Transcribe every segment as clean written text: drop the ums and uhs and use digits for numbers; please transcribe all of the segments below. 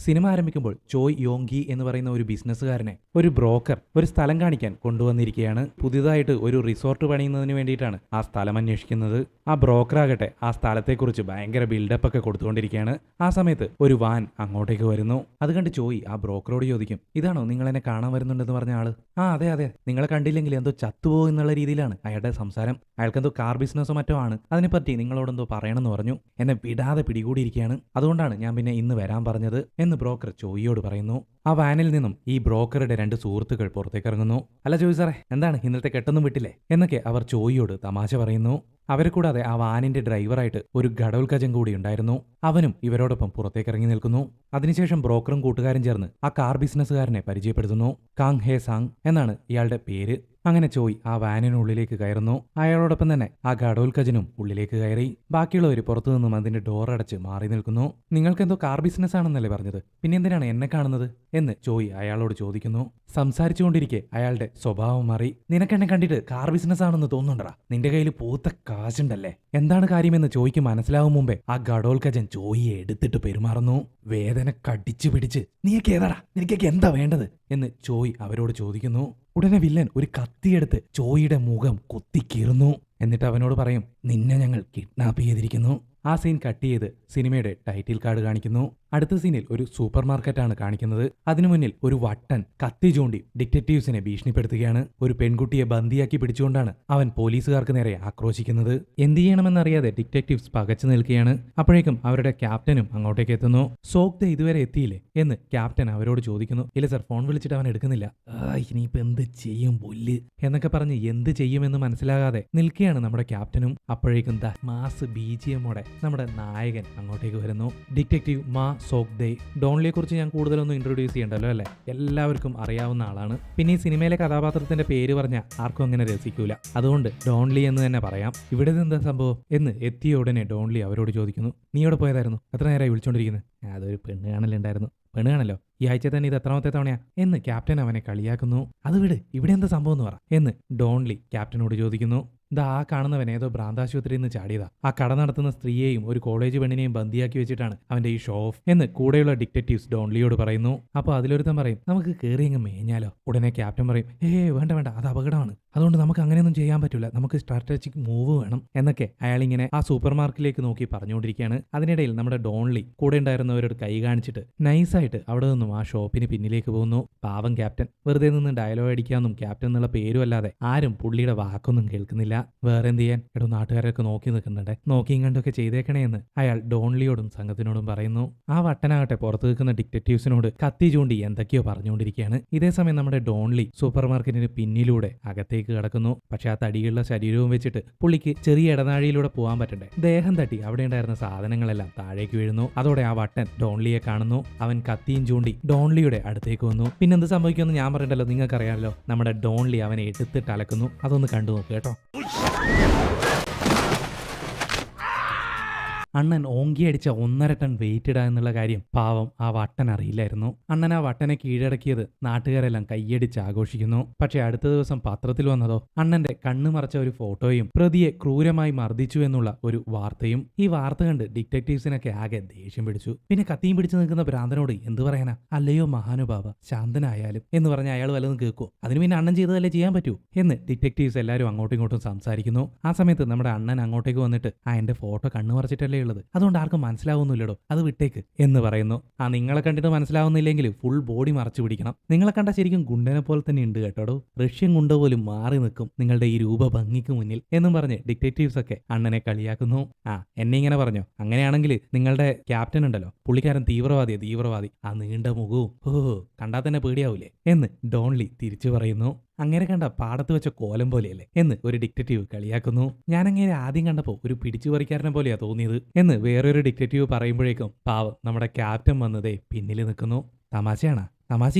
Cinema ആരംഭിക്കുമ്പോൾ ചോയ് യോങ്കി എന്ന് പറയുന്ന ഒരു ബിസിനസ്സുകാരനെ ഒരു ബ്രോക്കർ ഒരു സ്ഥലം കാണിക്കാൻ കൊണ്ടുവന്നിരിക്കുകയാണ്. പുതിയതായിട്ട് ഒരു റിസോർട്ട് പണിയുന്നതിന് വേണ്ടിയിട്ടാണ് ആ സ്ഥലം അന്വേഷിക്കുന്നത്. ആ ബ്രോക്കറാകട്ടെ ആ സ്ഥലത്തെക്കുറിച്ച് ഭയങ്കര ബിൽഡപ്പ് ഒക്കെ കൊടുത്തുകൊണ്ടിരിക്കുകയാണ്. ആ സമയത്ത് ഒരു വാൻ അങ്ങോട്ടേക്ക് വരുന്നു. അത് കണ്ട് ചോയ് ആ ബ്രോക്കറോട് ചോദിക്കും, ഇതാണോ നിങ്ങൾ എന്നെ കാണാൻ വരുന്നുണ്ടെന്ന് പറഞ്ഞ ആള്? ആ അതെ അതെ, നിങ്ങളെ കണ്ടില്ലെങ്കിൽ എന്തോ ചത്തുപോകും എന്നുള്ള രീതിയിലാണ് അയാളുടെ സംസാരം. അയാൾക്കെന്തോ കാർ ബിസിനസ്സോ മറ്റോ ആണ്. അതിനെപ്പറ്റി നിങ്ങളോടെന്തോ പറയണമെന്ന് പറഞ്ഞു. എന്നെ വിടാതെ പിടികൂടിയിരിക്കുകയാണ്. അതുകൊണ്ടാണ് ഞാൻ പിന്നെ ഇന്ന് വരാൻ പറഞ്ഞത് എന്ന് ബ്രോക്കർ ചോയിയോട് പറയുന്നു. ആ വാനിൽ നിന്നും ഈ ബ്രോക്കറുടെ രണ്ട് സുഹൃത്തുക്കൾ പുറത്തേക്ക് ഇറങ്ങുന്നു. അല്ല ചോയ് സാറേ, എന്താണ് ഇന്നലത്തെ കെട്ടൊന്നും വിട്ടില്ലേ എന്നൊക്കെ അവർ ചോയിയോട് തമാശ പറയുന്നു. അവരെ കൂടാതെ ആ വാനിന്റെ ഡ്രൈവറായിട്ട് ഒരു ഘടോൽക്കജൻ കൂടി ഉണ്ടായിരുന്നു. അവനും ഇവരോടൊപ്പം പുറത്തേക്ക് ഇറങ്ങി നിൽക്കുന്നു. അതിനുശേഷം ബ്രോക്കറും കൂട്ടുകാരും ചേർന്ന് ആ കാർ ബിസിനസ്സുകാരനെ പരിചയപ്പെടുത്തുന്നു. കാങ് ഹേ സാങ് എന്നാണ് ഇയാളുടെ പേര്. അങ്ങനെ ചോയ് ആ വാനിനുള്ളിലേക്ക് കയറുന്നു. അയാളോടൊപ്പം തന്നെ ആ ഘടോൽക്കജനും ഉള്ളിലേക്ക് കയറി. ബാക്കിയുള്ളവർ പുറത്തുനിന്നും അതിന്റെ ഡോർ അടച്ച് മാറി നിൽക്കുന്നു. നിങ്ങൾക്കെന്തോ കാർ ബിസിനസ് ആണെന്നല്ലേ പറഞ്ഞത്, പിന്നെ എന്തിനാണ് എന്നെ കാണുന്നത് എന്ന് ചോയ് അയാളോട് ചോദിക്കുന്നു. സംസാരിച്ചുകൊണ്ടിരിക്കെ അയാളുടെ സ്വഭാവം മാറി. നിനക്കെന്നെ കണ്ടിട്ട് കാർ ബിസിനസ് ആണെന്ന് തോന്നുന്നുണ്ടടാ, നിന്റെ കയ്യിൽ പൂത്ത കാശുണ്ടല്ലേ, എന്താണ് കാര്യമെന്ന് ചോയ്ക്ക് മനസ്സിലാവും മുമ്പേ ആ ഘടോൽക്കജൻ ചോയിയെ എടുത്തിട്ട് പെരുമാറുന്നു. വേദന കടിച്ചു പിടിച്ച്, നീയൊക്കെ ഏതാടാ, നിനക്കൊക്കെ എന്താ വേണ്ടത് എന്ന് ചോയ് അവരോട് ചോദിക്കുന്നു. ഉടനെ വില്ലൻ ഒരു കത്തിയെടുത്ത് ചോയിയുടെ മുഖം കുത്തിക്കീറുന്നു. എന്നിട്ട് അവനോട് പറയും, നിന്നെ ഞങ്ങൾ കിഡ്നാപ്പ് ചെയ്തിരിക്കുന്നു. ആ സീൻ കട്ട് ചെയ്ത് സിനിമയുടെ ടൈറ്റിൽ കാർഡ് കാണിക്കുന്നു. അടുത്ത സീനിൽ ഒരു സൂപ്പർ മാർക്കറ്റാണ് കാണിക്കുന്നത്. അതിനു മുന്നിൽ ഒരു വട്ടൻ കത്തി ചൂണ്ടി ഡിറ്റക്റ്റീവ്സിനെ ഭീഷണിപ്പെടുത്തുകയാണ്. ഒരു പെൺകുട്ടിയെ ബന്ദിയാക്കി പിടിച്ചുകൊണ്ടാണ് അവൻ പോലീസുകാർക്ക് നേരെ ആക്രോശിക്കുന്നത്. എന്ത് ചെയ്യണമെന്നറിയാതെ ഡിറ്റക്റ്റീവ്സ് പകച്ചു നിൽക്കുകയാണ്. അപ്പോഴേക്കും അവരുടെ ക്യാപ്റ്റനും അങ്ങോട്ടേക്ക് എത്തുന്നു. സോക്തെ ഇതുവരെ എത്തിയില്ലേ എന്ന് ക്യാപ്റ്റൻ അവരോട് ചോദിക്കുന്നു. ഇല്ല സർ, ഫോൺ വിളിച്ചിട്ട് അവൻ എടുക്കുന്നില്ല. ഇനിയിപ്പോ എന്ത് ചെയ്യും പുല്ല് എന്നൊക്കെ പറഞ്ഞ് എന്ത് ചെയ്യുമെന്ന് മനസ്സിലാകാതെ നിൽക്കുകയാണ് നമ്മുടെ ക്യാപ്റ്റനും. അപ്പോഴേക്കും മാസ് BGMോടെ നമ്മുടെ നായകൻ അങ്ങോട്ടേക്ക് വരുന്നു. ഡിറ്റക്റ്റീവ് മാ സോക്ദേ. ഡോൺലിയെ കുറിച്ച് ഞാൻ കൂടുതലൊന്നും ഇൻട്രൊഡ്യൂസ് ചെയ്യണ്ടല്ലോ അല്ലേ, എല്ലാവർക്കും അറിയാവുന്ന ആളാണ്. പിന്നെ ഈ സിനിമയിലെ കഥാപാത്രത്തിന്റെ പേര് പറഞ്ഞാൽ ആർക്കും അങ്ങനെ രസിക്കൂല, അതുകൊണ്ട് ഡോൺലി എന്ന് തന്നെ പറയാം. ഇവിടെ എന്താ സംഭവം എന്ന് എത്തിയ ഉടനെ ഡോൺലി അവരോട് ചോദിക്കുന്നു, നീ എവിടെ പോയതായിരുന്നു, എത്ര നേരമായി വിളിച്ചോണ്ടിരിക്കുന്നത്? അതൊരു പെണ്ണ് കാണലുണ്ടായിരുന്നു. പെണ്ണ് കാണല്ലോ, ഈ ആഴ്ച തന്നെ ഇത് എത്രാമത്തെ തവണയാ എന്ന് ക്യാപ്റ്റൻ അവനെ കളിയാക്കുന്നു. അത് വിട്, ഇവിടെ എന്താ സംഭവം എന്ന് പറ എന്ന് ഡോൺലി ക്യാപ്റ്റനോട് ചോദിക്കുന്നു. ആ കാണുന്നവൻ ഏതോ ഭ്രാന്താശുപത്രിയിൽ നിന്ന് ചാടിയതാ. ആ കട നടത്തുന്ന സ്ത്രീയെയും ഒരു കോളേജ് പെണ്ണിനെയും ബന്ദിയാക്കി വെച്ചിട്ടാണ് അവന്റെ ഈ ഷോ ഓഫ് എന്ന് കൂടെയുള്ള ഡിറ്റക്റ്റീവ്സ് ഡോൺലിയോട് പറയുന്നു. അപ്പൊ അതിലൊരുത്തൻ പറയും, നമുക്ക് കയറി അങ്ങ് മേഞ്ഞാലോ. ഉടനെ ക്യാപ്റ്റൻ പറയും, വേണ്ട വേണ്ട, അത് അപകടമാണ്, അതുകൊണ്ട് നമുക്ക് അങ്ങനെയൊന്നും ചെയ്യാൻ പറ്റില്ല, നമുക്ക് സ്ട്രാറ്റജിക് മൂവ് വേണം എന്നൊക്കെ അയാളിങ്ങനെ ആ സൂപ്പർ മാർക്കറ്റിലേക്ക് നോക്കി പറഞ്ഞുകൊണ്ടിരിക്കുകയാണ്. അതിനിടയിൽ നമ്മുടെ ഡോൺലി കൂടെ ഉണ്ടായിരുന്നവരോട് കൈ കാണിച്ചിട്ട് നൈസായിട്ട് അവിടെ നിന്നും ആ ഷോപ്പിന് പിന്നിലേക്ക് പോകുന്നു. പാവം ക്യാപ്റ്റൻ വെറുതെ നിന്ന് ഡയലോഗ് അടിക്കാന്നും ക്യാപ്റ്റൻ എന്നുള്ള പേരും അല്ലാതെ ആരും പുള്ളിയുടെ വാക്കൊന്നും കേൾക്കുന്നില്ല. വേറെ എന്ത് ചെയ്യാൻ, എടോ നാട്ടുകാരൊക്കെ നോക്കി നിൽക്കുന്നുണ്ടേ, നോക്കിയും കണ്ടൊക്കെ ചെയ്തേക്കണേ എന്ന് അയാൾ ഡോൺലിയോടും സംഘത്തിനോടും പറയുന്നു. ആ വട്ടനാകട്ടെ പുറത്തു നിൽക്കുന്ന ഡിറ്റക്റ്റീവ്സിനോട് കത്തി ചൂണ്ടി എന്തൊക്കെയോ പറഞ്ഞുകൊണ്ടിരിക്കുകയാണ്. ഇതേസമയം നമ്മുടെ ഡോൺലി സൂപ്പർ മാർക്കറ്റിന് പിന്നിലൂടെ അകത്തേക്ക് കടക്കുന്നു. പക്ഷെ ആ തടിയുള്ള ശരീരവും വെച്ചിട്ട് പുള്ളിക്ക് ചെറിയ ഇടനാഴിയിലൂടെ പോകാൻ പറ്റണ്ടേ. ദേഹം തട്ടി അവിടെ ഉണ്ടായിരുന്ന സാധനങ്ങളെല്ലാം താഴേക്ക് വീഴുന്നു. അതോടെ ആ വട്ടൻ ഡോൺലിയെ കാണുന്നു. അവൻ കത്തിയും ചൂണ്ടി ഡോൺലിയുടെ അടുത്തേക്ക് വന്നു. പിന്നെന്ത് സംഭവിക്കുമെന്ന് ഞാൻ പറയണ്ടല്ലോ, നിങ്ങൾക്കറിയാമല്ലോ. നമ്മുടെ ഡോൺലി അവനെ എടുത്തിട്ട് അലക്കുന്നു. അതൊന്ന് കണ്ടു നോക്ക് കേട്ടോ. അണ്ണൻ ഓങ്കി അടിച്ച 1.5 ടൺ വെയിറ്റ് ഇടാ എന്നുള്ള കാര്യം പാവം ആ വട്ടൻ അറിയില്ലായിരുന്നു. അണ്ണൻ ആ വട്ടനെ കീഴടക്കിയത് നാട്ടുകാരെല്ലാം കൈയടിച്ച് ആഘോഷിക്കുന്നു. പക്ഷെ അടുത്ത ദിവസം പത്രത്തിൽ വന്നതോ അണ്ണന്റെ കണ്ണു മറച്ച ഒരു ഫോട്ടോയും പ്രതിയെ ക്രൂരമായി മർദ്ദിച്ചു എന്നുള്ള ഒരു വാർത്തയും. ഈ വാർത്ത കണ്ട് ഡിറ്റക്റ്റീവ്സിനൊക്കെ ആകെ ദേഷ്യം പിടിച്ചു. പിന്നെ കത്തിയും പിടിച്ചു നിൽക്കുന്ന ഭ്രാന്തനോട് എന്ത് പറയാനാ, അല്ലയോ മഹാനുഭാവ ശാന്തനായാലും എന്ന് പറഞ്ഞ അയാൾ വല്ലതും കേൾക്കുമോ? അതിന് പിന്നെ അണ്ണൻ ചെയ്തതല്ലേ ചെയ്യാൻ പറ്റൂ എന്ന് ഡിറ്റക്റ്റീവ്സ് എല്ലാവരും അങ്ങോട്ടും ഇങ്ങോട്ടും സംസാരിക്കുന്നു. ആ സമയത്ത് നമ്മുടെ അണ്ണൻ അങ്ങോട്ടേക്ക് വന്നിട്ട് എന്റെ ഫോട്ടോ കണ്ണു മറച്ചിട്ടല്ലേ ഉള്ളത്, അതുകൊണ്ട് ആർക്കും മനസ്സിലാവുന്നില്ലടോ, അത് വിട്ടേക്ക് എന്ന് പറയുന്നു. നിങ്ങളെ കണ്ടിട്ട് മനസ്സിലാവുന്നില്ലെങ്കിൽ ഫുൾ ബോഡി മറച്ചു പിടിക്കണം. നിങ്ങളെ കണ്ടാൽ ശരിക്കും ഗുണ്ടനെ പോലെ തന്നെ ഉണ്ട് കേട്ടോടോ, റഷ്യൻ ഗുണ്ട പോലും മാറി നിൽക്കും നിങ്ങളുടെ ഈ രൂപഭംഗിക്ക് മുന്നിൽ എന്നും പറഞ്ഞ് ഡിറ്റക്റ്റീവ്സ് ഒക്കെ അണ്ണനെ കളിയാക്കുന്നു. എന്നെ ഇങ്ങനെ പറഞ്ഞോ, അങ്ങനെയാണെങ്കിൽ നിങ്ങളുടെ ക്യാപ്റ്റൻ ഉണ്ടല്ലോ, പുള്ളിക്കാരൻ തീവ്രവാദി, ആ നീണ്ട മുഖവും കണ്ടാൽ തന്നെ പേടിയാവൂലേ എന്ന് ഡോൺലി തിരിച്ചു പറയുന്നു. അങ്ങനെ കണ്ട പാടത്ത് വെച്ച കോലം പോലെയല്ലേ എന്ന് ഒരു ഡിറ്റക്റ്റീവ് കളിയാക്കുന്നു. ഞാൻ ആദ്യം കണ്ടപ്പോൾ ഒരു പിടിച്ചുപറിക്കാരനെ പോലെയാ തോന്നിയത് എന്ന് വേറൊരു ഡിറ്റക്റ്റീവ് പറയുമ്പോഴേക്കും പാവം നമ്മുടെ ക്യാപ്റ്റൻ വന്നതേ പിന്നിൽ നിൽക്കുന്നു. തമാശയാണാ?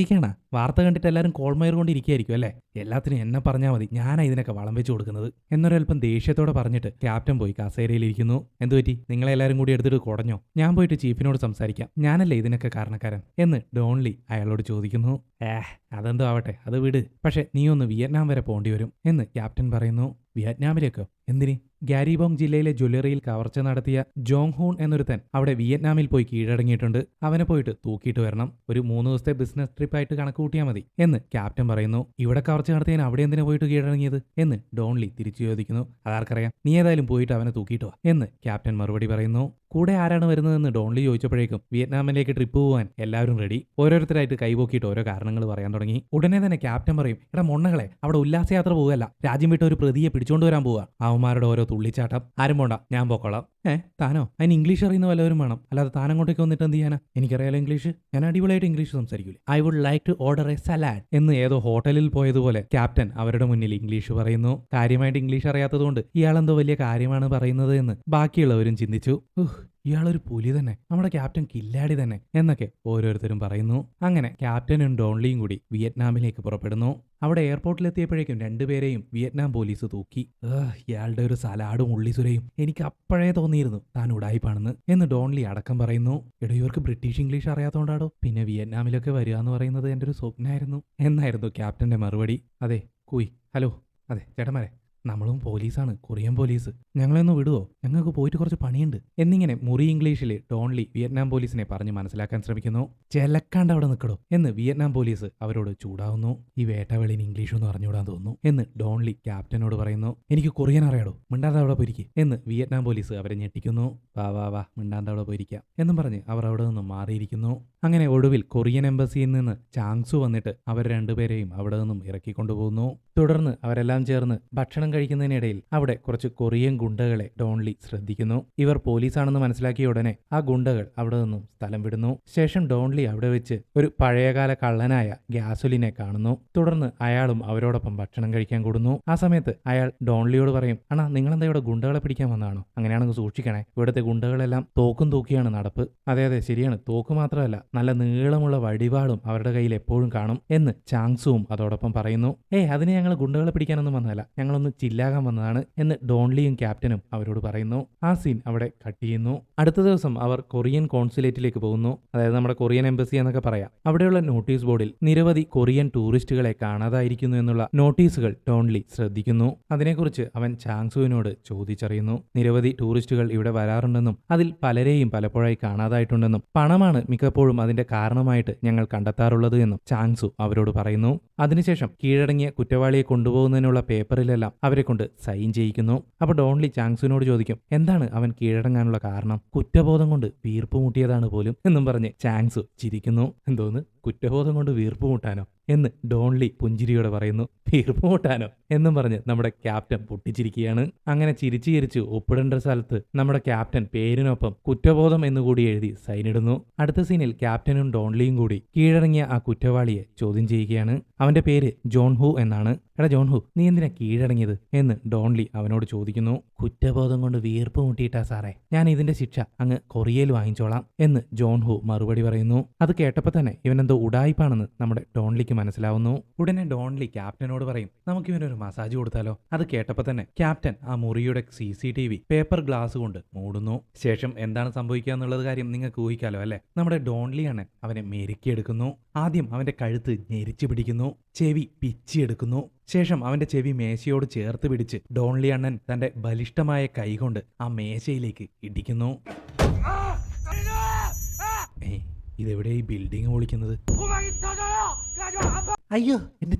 വാർത്ത കണ്ടിട്ട് എല്ലാവരും കോൾമയർ കൊണ്ടിരിക്കുകയായിരിക്കും അല്ലേ? എല്ലാത്തിനും എന്നെ പറഞ്ഞാൽ മതി, ഞാനാ ഇതിനൊക്കെ വളം വെച്ച് കൊടുക്കുന്നത് എന്നൊരൽപ്പം ദേഷ്യത്തോടെ പറഞ്ഞിട്ട് ക്യാപ്റ്റൻ പോയി കസേരയിലിരിക്കുന്നു. എന്തുപറ്റി, നിങ്ങളെല്ലാവരും കൂടി എടുത്തിട്ട് കുടഞ്ഞോ? ഞാൻ പോയിട്ട് ചീഫിനോട് സംസാരിക്കാം, ഞാനല്ലേ ഇതിനൊക്കെ കാരണക്കാരൻ എന്ന് ഡോൺലി അയാളോട് ചോദിക്കുന്നു. അതെന്തോ ആവട്ടെ, അത് വിട്. പക്ഷെ നീ ഒന്ന് വിയറ്റ്നാം വരെ പോണ്ടി വരും എന്ന് ക്യാപ്റ്റൻ പറയുന്നു. വിയറ്റ്നാമിലേക്കോ? എന്തിന്? ഗാരിബോങ് ജില്ലയിലെ ജ്വല്ലറിയിൽ കവർച്ച നടത്തിയ ജോങ് ഹൂൺ എന്നൊരുത്തൻ അവിടെ വിയറ്റ്നാമിൽ പോയി കീഴടങ്ങിയിട്ടുണ്ട്. അവനെ പോയിട്ട് തൂക്കിയിട്ട് വരണം. ഒരു 3 ദിവസത്തെ ബിസിനസ് ട്രിപ്പായിട്ട് കണക്ക് കൂട്ടിയാൽ മതി എന്ന് ക്യാപ്റ്റൻ പറയുന്നു. ഇവിടെ കവർച്ച നടത്തിയതിന് അവിടെ എന്തിനാ പോയിട്ട് കീഴടങ്ങിയത് എന്ന് ഡോൺലി തിരിച്ചു ചോദിക്കുന്നു. അതാർക്കറിയാം, നീ ഏതായാലും പോയിട്ട് അവനെ തൂക്കിയിട്ട് വാ എന്ന് ക്യാപ്റ്റൻ മറുപടി പറയുന്നു. കൂടെ ആരാണ് വരുന്നതെന്ന് ഡോൺലി ചോദിച്ചപ്പോഴേക്കും വിയറ്റ്നാമിലേക്ക് ട്രിപ്പ് പോകാൻ എല്ലാവരും റെഡി. ഓരോരുത്തരായിട്ട് കൈപോക്കിയിട്ട് ഓരോ കാരണങ്ങൾ പറയാൻ തുടങ്ങി. ഉടനെ തന്നെ ക്യാപ്റ്റൻ പറയും, എടാ മൊണ്ണകളെ, അവിടെ ഉല്ലാസയാത്ര പോവുകയല്ല, രാജ്യം വിട്ട് ഒരു പ്രതിയെ പിടിച്ചോണ്ട് വരാൻ പോവുക. അവന്മാരുടെ ഓരോ തുള്ളിച്ചാട്ടം. ആരും പോണ്ട, ഞാൻ പോക്കോളാം. താനോ? അതിന് ഇംഗ്ലീഷ് അറിയുന്ന വല്ലവരും വേണം, അല്ലാതെ താനങ്ങോട്ടേക്ക് വന്നിട്ട് എന്ത് ചെയ്യാനാ? എനിക്കറിയാലോ ഇംഗ്ലീഷ്, ഞാൻ അടിപൊളിയായിട്ട് ഇംഗ്ലീഷ് സംസാരിക്കൂലേ. I would like to order a salad എന്ന് ഏതോ ഹോട്ടലിൽ പോയതുപോലെ ക്യാപ്റ്റൻ അവരുടെ മുന്നിൽ ഇംഗ്ലീഷ് പറയുന്നു. കാര്യമായിട്ട് ഇംഗ്ലീഷ് അറിയാത്തതുകൊണ്ട് ഇയാളെന്തോ വലിയ കാര്യമാണ് പറയുന്നത് എന്ന് ബാക്കിയുള്ളവരും ചിന്തിച്ചു. ഇയാളൊരു പുലി തന്നെ, നമ്മുടെ ക്യാപ്റ്റൻ കില്ലാടി തന്നെ എന്നൊക്കെ ഓരോരുത്തരും പറയുന്നു. അങ്ങനെ ക്യാപ്റ്റനും ഡോൺലിയും കൂടി വിയറ്റ്നാമിലേക്ക് പുറപ്പെടുന്നു. അവിടെ എയർപോർട്ടിലെത്തിയപ്പോഴേക്കും രണ്ടുപേരെയും വിയറ്റ്നാം പോലീസ് തൂക്കി. ഇയാളുടെ ഒരു സലാഡും ഉള്ളിസുരയും എനിക്ക് അപ്പോഴേ തോന്നിയിരുന്നു താൻ ഉടായിപ്പാണെന്ന് എന്ന് ഡോൺലി അടക്കം പറയുന്നു. എടോ, ഇവർക്ക് ബ്രിട്ടീഷ് ഇംഗ്ലീഷ് അറിയാത്തോണ്ടാടോ, പിന്നെ വിയറ്റ്നാമിലൊക്കെ വരിക എന്ന് പറയുന്നത് എൻ്റെ ഒരു സ്വപ്നമായിരുന്നു എന്നായിരുന്നു ക്യാപ്റ്റന്റെ മറുപടി. അതെ കൂയ്, ഹലോ, അതെ ചേട്ടന്മാരെ, നമ്മളും പോലീസാണ്, കൊറിയൻ പോലീസ്, ഞങ്ങളെയൊന്ന് വിടുവോ, ഞങ്ങൾക്ക് പോയിട്ട് കുറച്ച് പണിയുണ്ട് എന്നിങ്ങനെ മുറി ഇംഗ്ലീഷിൽ ഡോൺലി വിയറ്റ്നാം പോലീസിനെ പറഞ്ഞ് മനസ്സിലാക്കാൻ ശ്രമിക്കുന്നു. ചെലക്കാണ്ട് അവിടെ നിൽക്കടോ എന്ന് വിയറ്റ്നാം പോലീസ് അവരോട് ചൂടാവുന്നു. ഈ വേട്ടവെളിന് ഇംഗ്ലീഷൊന്നും അറിഞ്ഞുകൂടാൻ തോന്നുന്നു എന്ന് ഡോൺലി ക്യാപ്റ്റനോട് പറയുന്നു. എനിക്ക് കൊറിയൻ അറിയാടോ, മിണ്ടാതെ അവിടെ പോയിരിക്കുക എന്ന് വിയറ്റ്നാം പോലീസ് അവരെ ഞെട്ടിക്കുന്നു. വാ മിണ്ടാതെ അവിടെ പോയിരിക്കാം എന്നും പറഞ്ഞ് അവർ അവിടെ നിന്നും മാറിയിരിക്കുന്നു. അങ്ങനെ ഒടുവിൽ കൊറിയൻ എംബസിയിൽ നിന്ന് ചാങ്സു വന്നിട്ട് അവർ രണ്ടുപേരെയും അവിടെ നിന്നും ഇറക്കിക്കൊണ്ടുപോകുന്നു. തുടർന്ന് അവരെല്ലാം ചേർന്ന് ഭക്ഷണം കഴിക്കുന്നതിനിടയിൽ അവിടെ കുറച്ച് കൊറിയൻ ഗുണ്ടകളെ ഡോൺലി ശ്രദ്ധിക്കുന്നു. ഇവർ പോലീസാണെന്ന് മനസ്സിലാക്കിയ ഉടനെ ആ ഗുണ്ടകൾ അവിടെ നിന്നും സ്ഥലം വിടുന്നു. ശേഷം ഡോൺലി അവിടെ വെച്ച് ഒരു പഴയകാല കള്ളനായ ഗ്യാസുലിനെ കാണുന്നു. തുടർന്ന് അയാളും അവരോടൊപ്പം ഭക്ഷണം കഴിക്കാൻ കൂടുന്നു. ആ സമയത്ത് അയാൾ ഡോൺലിയോട് പറയും, അണ്ണാ നിങ്ങളെന്താ ഇവിടെ ഗുണ്ടകളെ പിടിക്കാൻ വന്നതാണോ? അങ്ങനെയാണെങ്കിൽ സൂക്ഷിക്കണേ, ഇവിടുത്തെ ഗുണ്ടകളെല്ലാം തോക്കും തൂക്കിയാണ് നടപ്പ്. അതെ ശരിയാണ്, തോക്ക് മാത്രമല്ല നല്ല നീളമുള്ള വടിവാളും അവരുടെ കയ്യിൽ എപ്പോഴും കാണും എന്ന് ചാങ്സുവും അതോടൊപ്പം പറയുന്നു. അതിന് ഞങ്ങൾ ഗുണ്ടകളെ പിടിക്കാനൊന്നും വന്നതല്ല, ഞങ്ങളൊന്ന് ചില്ലാകാൻ വന്നതാണ് എന്ന് ഡോൺലിയും ക്യാപ്റ്റനും അവരോട് പറയുന്നു. ആ സീൻ അവിടെ കട്ട് ചെയ്യുന്നു. അടുത്ത ദിവസം അവർ കൊറിയൻ കോൺസുലേറ്റിലേക്ക് പോകുന്നു. അതായത് നമ്മുടെ കൊറിയൻ എംബസി എന്നൊക്കെ പറയാം. അവിടെയുള്ള നോട്ടീസ് ബോർഡിൽ നിരവധി കൊറിയൻ ടൂറിസ്റ്റുകളെ കാണാതായിരിക്കുന്നു എന്നുള്ള നോട്ടീസുകൾ ഡോൺലി ശ്രദ്ധിക്കുന്നു. അതിനെക്കുറിച്ച് അവൻ ചാങ്സുവിനോട് ചോദിച്ചറിയുന്നു. നിരവധി ടൂറിസ്റ്റുകൾ ഇവിടെ വരാറുണ്ടെന്നും അതിൽ പലരെയും പലപ്പോഴായി കാണാതായിട്ടുണ്ടെന്നും പണമാണ് മിക്കപ്പോഴും അതിന്റെ കാരണമായിട്ട് ഞങ്ങൾ കണ്ടെത്താറുള്ളത് എന്നും ചാങ്സു അവരോട് പറയുന്നു. അതിനുശേഷം കീഴടങ്ങിയ കുറ്റവാളിയെ കൊണ്ടുപോകുന്നതിനുള്ള പേപ്പറിലെല്ലാം അവരെ കൊണ്ട് സൈൻ ചെയ്യിക്കുന്നു. അപ്പോൾ ഡോൺലി ചാങ്സുവിനോട് ചോദിക്കും, എന്താണ് അവൻ കീഴടങ്ങാനുള്ള കാരണം? കുറ്റബോധം കൊണ്ട് വീർപ്പുമുട്ടിയതാണ് പോലും എന്നും പറഞ്ഞ് ചാങ്സു ചിരിക്കുന്നു. എന്തോന്ന്, കുറ്റബോധം കൊണ്ട് വീർപ്പുമുട്ടാനോ എന്ന് ഡോൺലി പുഞ്ചിരിയോടെ പറയുന്നു. വീർപ്പുമുട്ടാനോ എന്നും പറഞ്ഞ് നമ്മുടെ ക്യാപ്റ്റൻ പൊട്ടിച്ചിരിക്കുകയാണ്. അങ്ങനെ ചിരിച്ചു ഒപ്പിടേണ്ട സ്ഥലത്ത് നമ്മുടെ ക്യാപ്റ്റൻ പേരിനൊപ്പം കുറ്റബോധം എന്നുകൂടി എഴുതി സൈനിടുന്നു. അടുത്ത സീനിൽ ക്യാപ്റ്റനും ഡോൺലിയും കൂടി കീഴടങ്ങിയ ആ കുറ്റവാളിയെ ചോദ്യം ചെയ്യുകയാണ്. അവന്റെ പേര് ജോൺ ഹു എന്നാണ്. എടാ ജോൺ ഹു, നീ എന്തിനാ കീഴടങ്ങിയത് എന്ന് ഡോൺലി അവനോട് ചോദിക്കുന്നു. കുറ്റബോധം കൊണ്ട് വീർപ്പ് മുട്ടിയിട്ടാ സാറേ, ഞാൻ ഇതിന്റെ ശിക്ഷ അങ്ങ് കൊറിയയിൽ വാങ്ങിച്ചോളാം എന്ന് ജോൺ ഹു മറുപടി പറയുന്നു. അത് കേട്ടപ്പോൾ തന്നെ ഇവനെന്തോ ഉടായിപ്പാണെന്ന് നമ്മുടെ ഡോൺലിക്ക് മനസ്സിലാവുന്നു. ഉടനെ ഡോൺലി ക്യാപ്റ്റനോട് പറയും, നമുക്ക് ഇവനൊരു മസാജ് കൊടുത്താലോ? അത് കേട്ടപ്പോൾ തന്നെ ക്യാപ്റ്റൻ ആ മുറിയുടെ CCTV പേപ്പർ ഗ്ലാസ് കൊണ്ട് മൂടുന്നു. ശേഷം എന്താണ് സംഭവിക്കുക എന്നുള്ളത് കാര്യം നിങ്ങൾക്ക് ഊഹിക്കാലോ അല്ലെ? നമ്മുടെ ഡോൺലി അണ്ണൻ അവനെ മെരുക്കിയെടുക്കുന്നു. ആദ്യം അവന്റെ കഴുത്ത് ഞെരിച്ചു പിടിക്കുന്നു, ചെവി പിച്ചിയെടുക്കുന്നു. ശേഷം അവന്റെ ചെവി മേശയോട് ചേർത്ത് പിടിച്ച് ഡോൺലി അണ്ണൻ തന്റെ ബലിഷ്ഠമായ കൈകൊണ്ട് ആ മേശയിലേക്ക് ഇടിക്കുന്നു. ഇതെവിടെ ഈ ബിൽഡിംഗ് പൊളിക്കുന്നത്? അയ്യോ, എന്റെ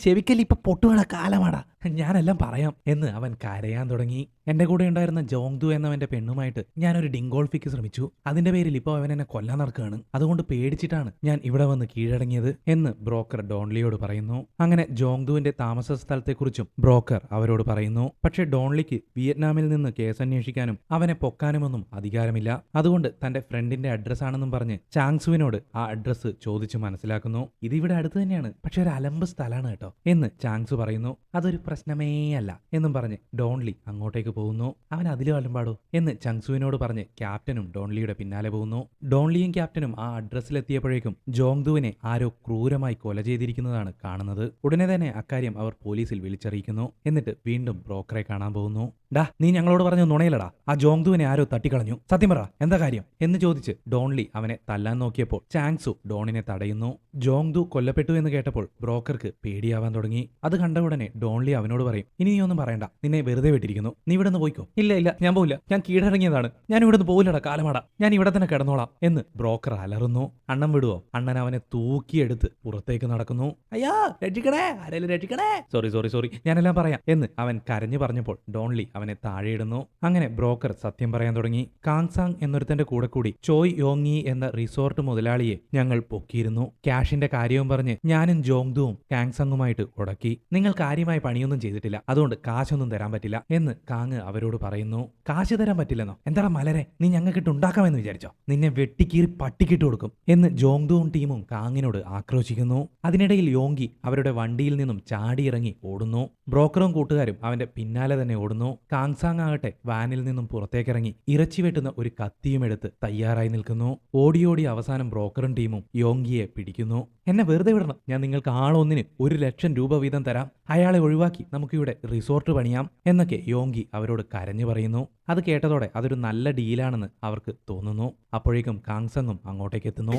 ചെവിക്കല് ഇപ്പൊ പൊട്ടുവാണ കാലമാടാ, ഞാനെല്ലാം പറയാം എന്ന് അവൻ കരയാൻ തുടങ്ങി. എന്റെ കൂടെ ഉണ്ടായിരുന്ന ജോങ്ദു എന്നവന്റെ പെണ്ണുമായിട്ട് ഞാനൊരു ഡിങ്കോൾഫിക്ക് ശ്രമിച്ചു. അതിന്റെ പേരിൽ ഇപ്പോൾ അവൻ എന്നെ കൊല്ലാൻ നടക്കുകയാണ്. അതുകൊണ്ട് പേടിച്ചിട്ടാണ് ഞാൻ ഇവിടെ വന്ന് കീഴടങ്ങിയത് എന്ന് ബ്രോക്കർ ഡോൺലിയോട് പറയുന്നു. അങ്ങനെ ജോങ്ദുവിന്റെ താമസ സ്ഥലത്തെക്കുറിച്ചും ബ്രോക്കർ അവരോട് പറയുന്നു. പക്ഷെ ഡോൺലിക്ക് വിയറ്റ്നാമിൽ നിന്ന് കേസന്വേഷിക്കാനും അവനെ പൊക്കാനുമൊന്നും അധികാരമില്ല. അതുകൊണ്ട് തന്റെ ഫ്രണ്ടിന്റെ അഡ്രസ് ആണെന്നും പറഞ്ഞ് ചാങ്സുവിനോട് ആ അഡ്രസ് ചോദിച്ചു മനസ്സിലാക്കുന്നു. ഇതിവിടെ അടുത്ത് തന്നെയാണ്, പക്ഷെ ഒരു അലമ്പ് സ്ഥലമാണ് കേട്ടോ എന്ന് ചാങ്സു പറയുന്നു. അതൊരു പ്രശ്നമേ അല്ല എന്നും പറഞ്ഞ് ഡോൺലി അങ്ങോട്ടേക്ക് പോകുന്നു. അവൻ അതിൽ വല്ലുമ്പാടോ എന്ന് ചങ്സുവിനോട് പറഞ്ഞ് ക്യാപ്റ്റനും ഡോൺലിയുടെ പിന്നാലെ പോകുന്നു. ഡോൺലിയും ക്യാപ്റ്റനും ആ അഡ്രസ്സിലെത്തിയപ്പോഴേക്കും ജോങ്ദുവിനെ ആരോ ക്രൂരമായി കൊല ചെയ്തിരിക്കുന്നതാണ് കാണുന്നത്. ഉടനെ തന്നെ അക്കാര്യം അവർ പോലീസിൽ വിളിച്ചറിയിക്കുന്നു. എന്നിട്ട് വീണ്ടും ബ്രോക്കറെ കാണാൻ പോകുന്നു. ഡാ, നീ ഞങ്ങളോട് പറഞ്ഞ നുണയിലടാ, ആ ജോങ്ദുവിനെ ആരോ തട്ടിക്കളഞ്ഞു, സത്യം പറ എന്താ കാര്യം എന്ന് ചോദിച്ച് ഡോൺലി അവനെ തല്ലാൻ നോക്കിയപ്പോൾ ചാങ്സു ഡോണിനെ തടയുന്നു. ജോങ്ദു കൊല്ലപ്പെട്ടു എന്ന് കേട്ടപ്പോൾ ബ്രോക്കർക്ക് പേടിയാവാൻ തുടങ്ങി. അത് കണ്ട ഉടനെ ഡോൺലി അവനോട് പറയും, ഇനി നീ ഒന്നും പറയണ്ട, നിന്നെ വെറുതെ വിട്ടിരിക്കുന്നു, നീ ഇവിടെ നിന്ന് പോയിക്കോ. ഇല്ല ഇല്ല, ഞാൻ പോവില്ല, ഞാൻ കീഴടങ്ങിയതാണ്, ഞാൻ ഇവിടെ നിന്ന് പോവില്ലടാ കാലമാടാ, ഞാൻ ഇവിടെ തന്നെ കിടന്നോളാം എന്ന് ബ്രോക്കർ അലറുന്നു. അണ്ണൻ വിടുവോ? അണ്ണൻ അവനെ തൂക്കിയെടുത്ത് പുറത്തേക്ക് നടക്കുന്നു. അയ്യാ രക്ഷിക്കണേ, ആരെങ്കിലും രക്ഷിക്കണേ, സോറി സോറി സോറി, ഞാനെല്ലാം പറയാം എന്ന് അവൻ കരഞ്ഞു പറഞ്ഞപ്പോൾ ഡോൺലി അവനെ താഴെയിടുന്നു. അങ്ങനെ ബ്രോക്കർ സത്യം പറയാൻ തുടങ്ങി. കാങ്സാങ് എന്നൊരുത്തന്റെ കൂടെ കൂടി ചോയ് യോങ്ങി എന്ന റിസോർട്ട് മുതലാളിയെ ഞങ്ങൾ പൊക്കിയിരുന്നു. ക്യാഷിന്റെ കാര്യവും പറഞ്ഞ് ഞാനും ജോങ്ദുവും കാങ്സാങ്ങുമായിട്ട് ഉടക്കി. നിങ്ങൾ കാര്യമായ പണിയൊന്നും ചെയ്തിട്ടില്ല, അതുകൊണ്ട് കാശൊന്നും തരാൻ പറ്റില്ല എന്ന് കാങ് അവരോട് പറയുന്നു. കാശ് തരാൻ പറ്റില്ലെന്നോ? എന്താ മലരെ, നീ ഞങ്ങൾക്കിട്ട് ഉണ്ടാക്കാമെന്ന് വിചാരിച്ചോ? നിന്നെ വെട്ടിക്കീറി പട്ടിക്കിട്ട് കൊടുക്കും എന്ന് ജോങ്ദുവും ടീമും കാങ്ങിനോട് ആക്രോശിക്കുന്നു. അതിനിടയിൽ യോങ്കി അവരുടെ വണ്ടിയിൽ നിന്നും ചാടിയിറങ്ങി ഓടുന്നു. ബ്രോക്കറും കൂട്ടുകാരും അവന്റെ പിന്നാലെ തന്നെ ഓടുന്നു. കാങ്സാങ് ആകട്ടെ വാനിൽ നിന്നും പുറത്തേക്കിറങ്ങി ഇറച്ചി വെട്ടുന്ന ഒരു കത്തിയും എടുത്ത് തയ്യാറായി നിൽക്കുന്നു. ഓടി അവസാനം ബ്രോക്കറും ടീമും യോങ്കിയെ പിടിക്കുന്നു. എന്നെ വെറുതെ വിടണം, ഞാൻ നിങ്ങൾക്ക് ആളൊന്നിന് 1,00,000 രൂപ വീതം തരാം, അയാളെ ഒഴിവാക്കി നമുക്കിവിടെ റിസോർട്ട് പണിയാം എന്നൊക്കെ യോങ്കി അവരോട് കരഞ്ഞു പറയുന്നു. അത് കേട്ടതോടെ അതൊരു നല്ല ഡീലാണെന്ന് അവർക്ക് തോന്നുന്നു. അപ്പോഴേക്കും കാങ്സങ്ങും അങ്ങോട്ടേക്ക് എത്തുന്നു.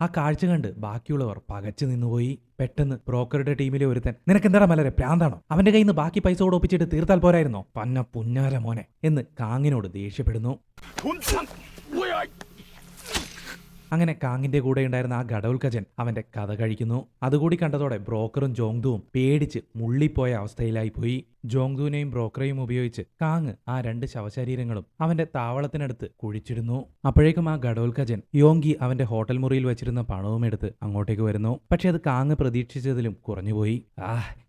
ആ കാഴ്ച കണ്ട് ബാക്കിയുള്ളവർ പകച്ചു നിന്നുപോയി. പെട്ടെന്ന് ബ്രോക്കറുടെ ടീമിലെ ഒരുത്തൻ, നിനക്കെന്താടാ മലരെ, പ്രാന്താണോ? അവന്റെ കയ്യിൽ നിന്ന് ബാക്കി പൈസ കൂടെ ഒപ്പിച്ചിട്ട് തീർത്താൽ പോരായിരുന്നോ? പന്ന പുന്നാര മോനെ എന്ന് കാങ്ങിനോട് ദേഷ്യപ്പെടുന്നു. അങ്ങനെ കാങ്ങിന്റെ കൂടെ ഉണ്ടായിരുന്ന ആ ഗഡൗൽക്കജൻ അവന്റെ കഥ കഴിക്കുന്നു. അതുകൂടി കണ്ടതോടെ ബ്രോക്കറും ജോങ്ദുവും പേടിച്ച് മുള്ളിപ്പോയ അവസ്ഥയിലായി പോയി. ജോങ്ദുവിനെയും ബ്രോക്കറെയും ഉപയോഗിച്ച് കാങ് ആ 2 ശവശരീരങ്ങളും അവന്റെ താവളത്തിനടുത്ത് കുഴിച്ചിടുന്നു. അപ്പോഴേക്കും ആ ഗഡോൽക്കജൻ യോങ്കി അവന്റെ ഹോട്ടൽ മുറിയിൽ വെച്ചിരുന്ന പണവും എടുത്ത് അങ്ങോട്ടേക്ക് വരുന്നു. പക്ഷെ അത് കാങ് പ്രതീക്ഷിച്ചതിലും കുറഞ്ഞുപോയി.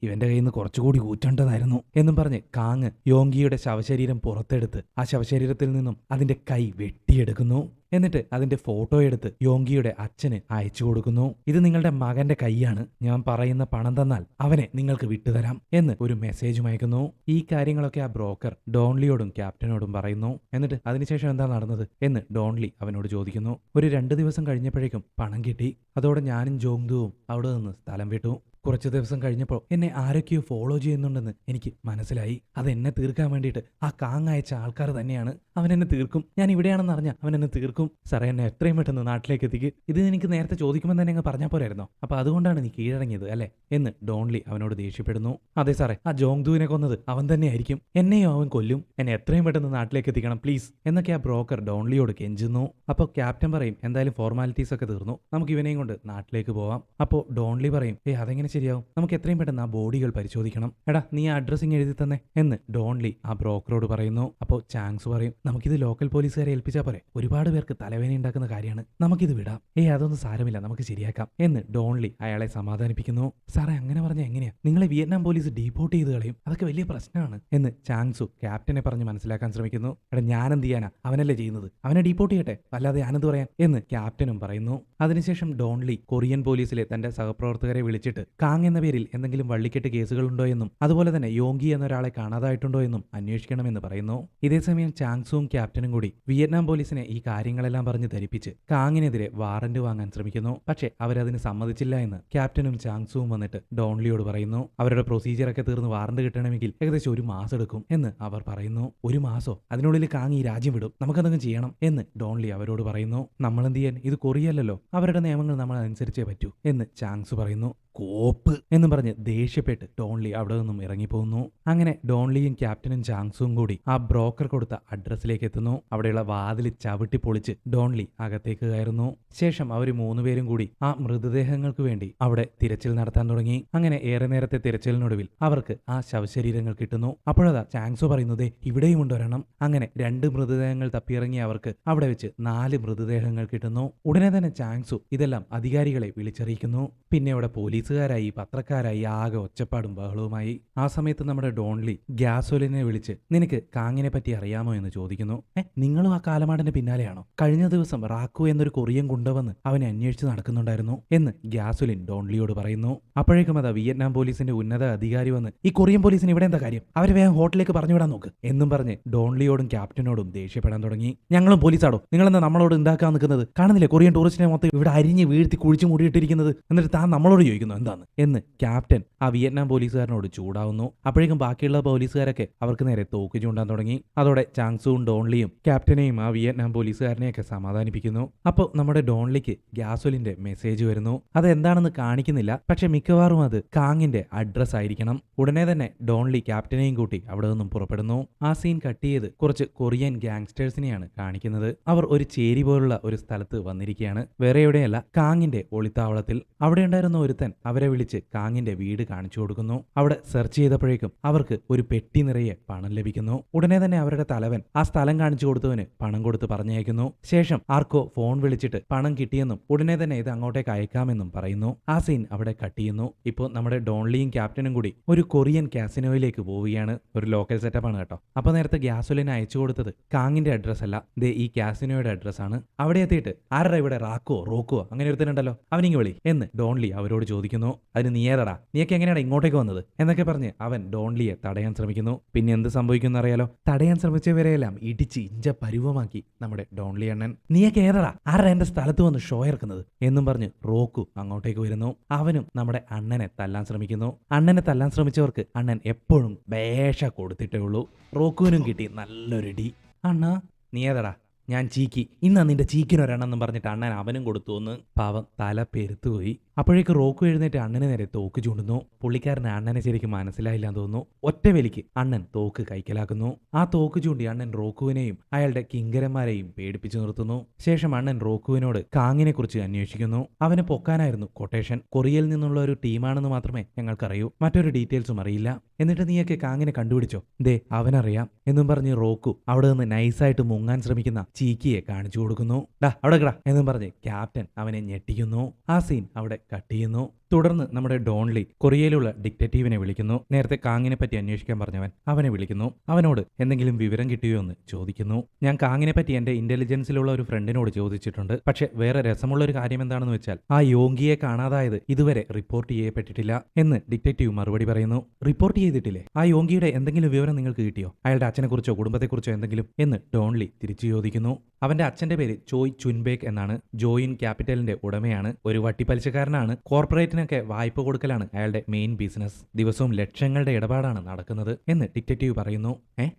ഇവന്റെ കയ്യിൽ നിന്ന് കുറച്ചുകൂടി ഊറ്റേണ്ടതായിരുന്നു എന്നും പറഞ്ഞ് കാങ് യോങ്കിയുടെ ശവശരീരം പുറത്തെടുത്ത് ആ ശവശരീരത്തിൽ നിന്നും അതിന്റെ കൈ വെട്ടിയെടുക്കുന്നു. എന്നിട്ട് അതിന്റെ ഫോട്ടോ എടുത്ത് യോങ്കിയുടെ അച്ഛന് അയച്ചു കൊടുക്കുന്നു. ഇത് നിങ്ങളുടെ മകന്റെ കൈയാണ്, ഞാൻ പറയുന്ന പണം തന്നാൽ അവനെ നിങ്ങൾക്ക് വിട്ടുതരാം എന്ന് ഒരു മെസ്സേജും അയക്കുന്നു. ഈ കാര്യങ്ങളൊക്കെ ആ ബ്രോക്കർ ഡോൺലിയോടും ക്യാപ്റ്റനോടും പറയുന്നു. എന്നിട്ട് അതിനുശേഷം എന്താ നടന്നത് എന്ന് ഡോൺലി അവനോട് ചോദിക്കുന്നു. ഒരു 2 ദിവസം കഴിഞ്ഞപ്പോഴേക്കും പണം കിട്ടി. അതോടെ ഞാനും ജോങ്ദുവും അവിടെ നിന്ന് സ്ഥലം വിട്ടു. കുറച്ചു ദിവസം കഴിഞ്ഞപ്പോൾ എന്നെ ആരൊക്കെയോ ഫോളോ ചെയ്യുന്നുണ്ടെന്ന് എനിക്ക് മനസ്സിലായി. അത് എന്നെ തീർക്കാൻ വേണ്ടിയിട്ട് ആ കാങ് അയച്ച ആൾക്കാർ തന്നെയാണ്. അവൻ എന്നെ തീർക്കും, ഞാൻ ഇവിടെയാണെന്ന് അറിഞ്ഞാൽ അവൻ എന്നെ തീർക്കും. സാറേ, എന്നെ എത്രയും പെട്ടെന്ന് നാട്ടിലേക്ക് എത്തിക്ക്. ഇത് എനിക്ക് നേരത്തെ ചോദിക്കുമ്പോൾ തന്നെ അങ്ങ് പറഞ്ഞാൽ പോരായിരുന്നോ? അപ്പൊ അതുകൊണ്ടാണ് നീ കീഴടങ്ങിയത് അല്ലേ എന്ന് ഡോൺലി അവനോട് ദേഷ്യപ്പെടുന്നു. അതെ സാറേ, ആ ജോങ്ദുവിനെ കൊന്നത് അവൻ തന്നെയായിരിക്കും, എന്നെയോ അവൻ കൊല്ലും, എന്നെ എത്രയും പെട്ടെന്ന് നാട്ടിലേക്ക് എത്തിക്കണം പ്ലീസ് എന്നൊക്കെ ആ ബ്രോക്കർ ഡോൺലിയോട് കെഞ്ചുന്നു. അപ്പോൾ ക്യാപ്റ്റൻ പറയും, എന്തായാലും ഫോർമാലിറ്റീസ് ഒക്കെ തീർന്നു, നമുക്ക് ഇവനെയും കൊണ്ട് നാട്ടിലേക്ക് പോവാം. അപ്പോൾ ഡോൺലി പറയും, അതെങ്ങനെ ശരിയാവും, നമുക്ക് എത്രയും പെട്ടെന്ന് ആ ബോഡികൾ പരിശോധിക്കണം. എടാ, നീ ആ അഡ്രസ്സിങ് എഴുതി തന്നെ എന്ന് ഡോൺലി ആ ബ്രോക്കറോട് പറയുന്നു. അപ്പോൾ ചാങ്സ് പറയും, നമുക്കിത് ലോക്കൽ പോലീസുകാരെ ഏൽപ്പിച്ചാൽ പോരെ, ഒരുപാട് പേർക്ക് തലവേദന ഉണ്ടാക്കുന്ന കാര്യമാണ്, നമുക്കിത് വിടാം. അതൊന്നും സാരമില്ല, നമുക്ക് ശരിയാക്കാം എന്ന് ഡോൺലി അയാളെ സമാധാനിപ്പിക്കുന്നു. സാറേ, അങ്ങനെ പറഞ്ഞാൽ എങ്ങനെയാ? നിങ്ങളെ വിയറ്റ്നാം പോലീസ് ഡീപ്പോർട്ട് ചെയ്ത് കളയും, അതൊക്കെ വലിയ പ്രശ്നമാണ് എന്ന് ചാങ്സു ക്യാപ്റ്റനെ പറഞ്ഞ് മനസ്സിലാക്കാൻ ശ്രമിക്കുന്നു. എടാ, ഞാനെന്ത് ചെയ്യാനാ, അവനല്ലേ ചെയ്യുന്നത്, അവനെ ഡീപ്പോർട്ട് ചെയ്യട്ടെ, അല്ലാതെ ഞാനെന്ത് പറയാൻ എന്ന് ക്യാപ്റ്റനും പറയുന്നു. അതിനുശേഷം ഡോൺലി കൊറിയൻ പോലീസിലെ തന്റെ സഹപ്രവർത്തകരെ വിളിച്ചിട്ട് കാങ് എന്ന പേരിൽ എന്തെങ്കിലും വള്ളിക്കെട്ട് കേസുകളുണ്ടോ എന്നും അതുപോലെ തന്നെ യോങ്കി എന്നൊരാളെ കാണാതായിട്ടുണ്ടോ എന്നും അന്വേഷിക്കണമെന്ന് പറയുന്നു. ഇതേസമയം ചാങ്സുവും ക്യാപ്റ്റനും കൂടി വിയറ്റ്നാം പോലീസിനെ ഈ കാര്യങ്ങളെല്ലാം പറഞ്ഞ് ധരിപ്പിച്ച് കാങ്ങിനെതിരെ വാറന്റ് വാങ്ങാൻ ശ്രമിക്കുന്നു. പക്ഷേ അവരതിന് സമ്മതിച്ചില്ല എന്ന് ക്യാപ്റ്റനും ചാങ്സുവും വന്നിട്ട് ഡോൺലിയോട് പറയുന്നു. അവരുടെ പ്രൊസീജിയറൊക്കെ തീർന്ന് വാറന്റ് കിട്ടണമെങ്കിൽ ഏകദേശം 1 മാസം എടുക്കും എന്ന് അവർ പറയുന്നു. 1 മാസോ? അതിനുള്ളിൽ കാങ് ഈ രാജ്യം വിടും, നമുക്കെന്തെങ്കിലും ചെയ്യണം എന്ന് ഡോൺലി അവരോട് പറയുന്നു. നമ്മളെന്ത് ചെയ്യാൻ, ഇത് കൊറിയല്ലോ, അവരുടെ നിയമങ്ങൾ നമ്മൾ അനുസരിച്ചേ പറ്റൂ എന്ന് ചാങ്സ് പറയുന്നു. കോപ്പ് എന്ന് പറഞ്ഞ് ദേഷ്യപ്പെട്ട് ഡോൺലി അവിടെ നിന്നും ഇറങ്ങിപ്പോകുന്നു. അങ്ങനെ ഡോൺലിയും ക്യാപ്റ്റനും ചാങ്സും കൂടി ആ ബ്രോക്കർ കൊടുത്ത അഡ്രസ്സിലേക്ക് എത്തുന്നു. അവിടെയുള്ള വാതിൽ ചവിട്ടി പൊളിച്ച് ഡോൺലി അകത്തേക്ക് കയറുന്നു. ശേഷം അവർ 3 പേരും കൂടി ആ മൃതദേഹങ്ങൾക്ക് വേണ്ടി അവിടെ തിരച്ചിൽ നടത്താൻ തുടങ്ങി. അങ്ങനെ ഏറെ നേരത്തെ തിരച്ചിലിനൊടുവിൽ അവർക്ക് ആ ശവശരീരങ്ങൾ കിട്ടുന്നു. അപ്പോഴതാ ചാങ്സു പറയുന്നത്, ഇവിടെയും ഉണ്ടൊരെണ്ണം. അങ്ങനെ 2 മൃതദേഹങ്ങൾ തപ്പിയിറങ്ങിയ അവർക്ക് അവിടെ വെച്ച് 4 മൃതദേഹങ്ങൾ കിട്ടുന്നു. ഉടനെ തന്നെ ചാങ്സു ഇതെല്ലാം അധികാരികളെ വിളിച്ചറിയിക്കുന്നു. പിന്നെ അവിടെ പോലീസ് പോലീസുകാരായി പത്രക്കാരായി ആകെ ഒച്ചപ്പാടും ബഹളവുമായി. ആ സമയത്ത് നമ്മുടെ ഡോൺലി ഗ്യാസോലിനെ വിളിച്ച് നിനക്ക് കാങ്ങിനെ പറ്റി അറിയാമോ എന്ന് ചോദിക്കുന്നു. നിങ്ങളും ആ കാലമാടന്റെ പിന്നാലെയാണോ? കഴിഞ്ഞ ദിവസം റാക്കു എന്നൊരു കൊറിയൻ കൊണ്ടുവന്ന് അവനെ അന്വേഷിച്ച് നടക്കുന്നുണ്ടായിരുന്നു എന്ന് ഗ്യാസോലിൻ ഡോൺലിയോട് പറയുന്നു. അപ്പോഴേക്കും അതാ വിയറ്റ്നാം പോലീസിന്റെ ഉന്നത അധികാരി വന്ന് ഈ കൊറിയൻ പോലീസിന് ഇവിടെ എന്താ കാര്യം, അവരെ വേഗം ഹോട്ടലിലേക്ക് പറഞ്ഞുവിടാൻ നോക്ക് എന്നും പറഞ്ഞ് ഡോൺലിയോടും ക്യാപ്റ്റനോടും ദേഷ്യപ്പെടാൻ തുടങ്ങി. ഞങ്ങളും പോലീസാടോ, നിങ്ങളെന്താ നമ്മളോട് ഉണ്ടാക്കാൻ നിൽക്കുന്നത്? കാണുന്നില്ലേ കൊറിയൻ ടൂറിസ്റ്റിനെ മൊത്തം ഇവിടെ അരിഞ്ഞ് വീഴ്ത്തി കുഴിച്ചു മൂടിയിട്ടിരിക്കുന്നത്, എന്നിട്ട് താൻ നമ്മളോട് ചോദിക്കുന്നു എന്താന്ന് എന്ന് ക്യാപ്റ്റൻ ആ വിയറ്റ്നാം പോലീസുകാരനോട് ചൂടാവുന്നു. അപ്പോഴേക്കും ബാക്കിയുള്ള പോലീസുകാരൊക്കെ അവർക്ക് നേരെ തോക്ക് ചൂണ്ടാൻ തുടങ്ങി. അതോടെ ചാങ്സുവും ഡോൺലിയും ക്യാപ്റ്റനെയും ആ വിയറ്റ്നാം പോലീസുകാരനെയൊക്കെ സമാധാനിപ്പിക്കുന്നു. അപ്പോൾ നമ്മുടെ ഡോൺലിക്ക് ഗ്യാസോലിന്റെ മെസ്സേജ് വരുന്നു. അതെന്താണെന്ന് കാണിക്കുന്നില്ല, പക്ഷെ മിക്കവാറും അത് കാങ്ങിന്റെ അഡ്രസ് ആയിരിക്കണം. ഉടനെ തന്നെ ഡോൺലി ക്യാപ്റ്റനെയും കൂട്ടി അവിടെ നിന്നും പുറപ്പെടുന്നു. ആ സീൻ കട്ട് ചെയ്ത് കുറച്ച് കൊറിയൻ ഗാങ്സ്റ്റേഴ്സിനെയാണ് കാണിക്കുന്നത്. അവർ ഒരു ചേരി പോലുള്ള ഒരു സ്ഥലത്ത് വന്നിരിക്കുകയാണ്. വേറെ എവിടെയല്ല, കാങ്ങിന്റെ ഒളിത്താവളത്തിൽ. അവിടെ ഉണ്ടായിരുന്ന ഒരുത്തൻ അവരെ വിളിച്ച് കാങ്ങിന്റെ വീട് കാണിച്ചു കൊടുക്കുന്നു. അവിടെ സെർച്ച് ചെയ്തപ്പോഴേക്കും അവർക്ക് ഒരു പെട്ടി നിറയെ പണം ലഭിക്കുന്നു. ഉടനെ തന്നെ അവരുടെ തലവൻ ആ സ്ഥലം കാണിച്ചു കൊടുത്തവന് പണം കൊടുത്ത് പറഞ്ഞയക്കുന്നു. ശേഷം ആർക്കോ ഫോൺ വിളിച്ചിട്ട് പണം കിട്ടിയെന്നും ഉടനെ തന്നെ ഇത് അങ്ങോട്ടേക്ക് അയക്കാമെന്നും പറയുന്നു. ആ സീൻ അവിടെ കട്ട് ചെയ്യുന്നു. ഇപ്പോൾ നമ്മുടെ ഡോൺലിയും ക്യാപ്റ്റനും കൂടി ഒരു കൊറിയൻ കാസിനോയിലേക്ക് പോവുകയാണ്. ഒരു ലോക്കൽ സെറ്റപ്പാണ് കേട്ടോ. അപ്പൊ നേരത്തെ ഗ്യാസോലിന് അയച്ചു കൊടുത്തത് കാങ്ങിന്റെ അഡ്രസ് അല്ല, ദേ ഈ കാസിനോയുടെ അഡ്രസ് ആണ്. അവിടെ എത്തിയിട്ട് ആരുടെ ഇവിടെ റാക്കോ റോക്കോ അങ്ങനെ ഒരുത്തനുണ്ടല്ലോ, അവനിങ്ങ് വിളി എന്ന് ഡോൺലി അവരോട് ചോദിക്കുന്നു. അതിന് നീ ഏതാടാ, നീയൊക്കെ എങ്ങനെയാണ് ഇങ്ങോട്ടേക്ക് വന്നത് എന്നൊക്കെ പറഞ്ഞ് അവൻ ഡോൺലിയെ തടയാൻ ശ്രമിക്കുന്നു. പിന്നെ എന്ത് സംഭവിക്കുന്ന അറിയാലോ, തടയാൻ ശ്രമിച്ചവരെയെല്ലാം ഇടിച്ച് ഇഞ്ച പരുവമാക്കി നമ്മുടെ ഡോൺലി അണ്ണൻ. നീയൊക്കെ ഏതാടാ, ആരുടെ എന്റെ സ്ഥലത്ത് വന്ന് ഷോ ഇറക്കുന്നത് എന്നും പറഞ്ഞ് റോക്കു അങ്ങോട്ടേക്ക് വരുന്നു. അവനും നമ്മുടെ അണ്ണനെ തല്ലാൻ ശ്രമിക്കുന്നു. അണ്ണനെ തല്ലാൻ ശ്രമിച്ചവർക്ക് അണ്ണൻ എപ്പോഴും ബേഷ കൊടുത്തിട്ടേ ഉള്ളൂ. റോക്കുവിനും കിട്ടി നല്ലൊരിടി. അണ്ണാ നീ ഏതാടാ? ഞാൻ ചീക്കി, ഇന്നാ നിന്റെ ചീക്കിനൊരെണ്ണെന്നും പറഞ്ഞിട്ട് അണ്ണൻ അവനും കൊടുത്തു എന്ന്. പാവം തല പെരുത്തുപോയി. അപ്പോഴേക്ക് റോക്കു എഴുന്നേറ്റ് അണ്ണന് നേരെ തോക്ക് ചൂണ്ടുന്നു. പുള്ളിക്കാരന് അണ്ണനെ ശരിക്കും മനസ്സിലായില്ലാന്ന് തോന്നുന്നു. ഒറ്റ വലിക്ക് അണ്ണൻ തോക്ക് കൈക്കലാക്കുന്നു. ആ തോക്ക് ചൂണ്ടി അണ്ണൻ റോക്കുവിനെയും അയാളുടെ കിങ്കരന്മാരെയും പേടിപ്പിച്ചു നിർത്തുന്നു. ശേഷം അണ്ണൻ റോക്കുവിനോട് കാങ്ങിനെ കുറിച്ച് അന്വേഷിക്കുന്നു. അവന് പൊക്കാനായിരുന്നു കൊട്ടേഷൻ. കൊറിയയിൽ നിന്നുള്ള ഒരു ടീമാണെന്ന് മാത്രമേ ഞങ്ങൾക്കറിയൂ, മറ്റൊരു ഡീറ്റെയിൽസും അറിയില്ല. എന്നിട്ട് നീയൊക്കെ കാങ്ങിനെ കണ്ടുപിടിച്ചോ? ദേ അവനറിയാം എന്നും പറഞ്ഞ് റോക്കു അവിടെ നിന്ന് നൈസായിട്ട് മുങ്ങാൻ ശ്രമിക്കുന്ന ചീക്കിയെ കാണിച്ചു കൊടുക്കുന്നു. ഡാ അവിടെ കിടാ എന്നും പറഞ്ഞ് ക്യാപ്റ്റൻ അവനെ ഞെട്ടിക്കുന്നു. ആ സീൻ അവിടെ കട്ട് ചെയ്യുന്നു. തുടർന്ന് നമ്മുടെ ഡോൺലി കൊറിയയിലുള്ള ഡിറ്റക്റ്റീവിനെ വിളിക്കുന്നു. നേരത്തെ കാങ്ങിനെ പറ്റി അന്വേഷിക്കാൻ പറഞ്ഞവൻ അവനെ വിളിക്കുന്നു. അവനോട് എന്തെങ്കിലും വിവരം കിട്ടിയോ എന്ന് ചോദിക്കുന്നു. ഞാൻ കാങ്ങിനെ പറ്റി എന്റെ ഇന്റലിജൻസിലുള്ള ഒരു ഫ്രണ്ടിനോട് ചോദിച്ചിട്ടുണ്ട്, പക്ഷെ വേറെ രസമുള്ള ഒരു കാര്യം എന്താണെന്ന് വെച്ചാൽ ആ യോങ്കിയെ കാണാതായത് ഇതുവരെ റിപ്പോർട്ട് ചെയ്യപ്പെട്ടിട്ടില്ല എന്ന് ഡിറ്റക്റ്റീവ് മറുപടി പറയുന്നു. റിപ്പോർട്ട് ചെയ്തിട്ടില്ലേ? ആ യോങ്കിയുടെ എന്തെങ്കിലും വിവരം നിങ്ങൾക്ക് കിട്ടിയോ? അയാളുടെ അച്ഛനെ കുറിച്ചോ കുടുംബത്തെക്കുറിച്ചോ എന്തെങ്കിലും എന്ന് ഡോൺലി തിരിച്ചു ചോദിക്കുന്നു. അവന്റെ അച്ഛന്റെ പേര് ചോയ് ചുൻബേക്ക് എന്നാണ്. ജോയിൻ ക്യാപിറ്റലിന്റെ ഉടമയാണ്. ഒരു വട്ടിപ്പലിശക്കാരനാണ്. കോർപ്പറേറ്റിനൊക്കെ വായ്പ കൊടുക്കലാണ് അയാളുടെ മെയിൻ ബിസിനസ്. ദിവസവും ലക്ഷങ്ങളുടെ ഇടപാടാണ് നടക്കുന്നത് എന്ന് ഡിറ്റക്റ്റീവ് പറയുന്നു.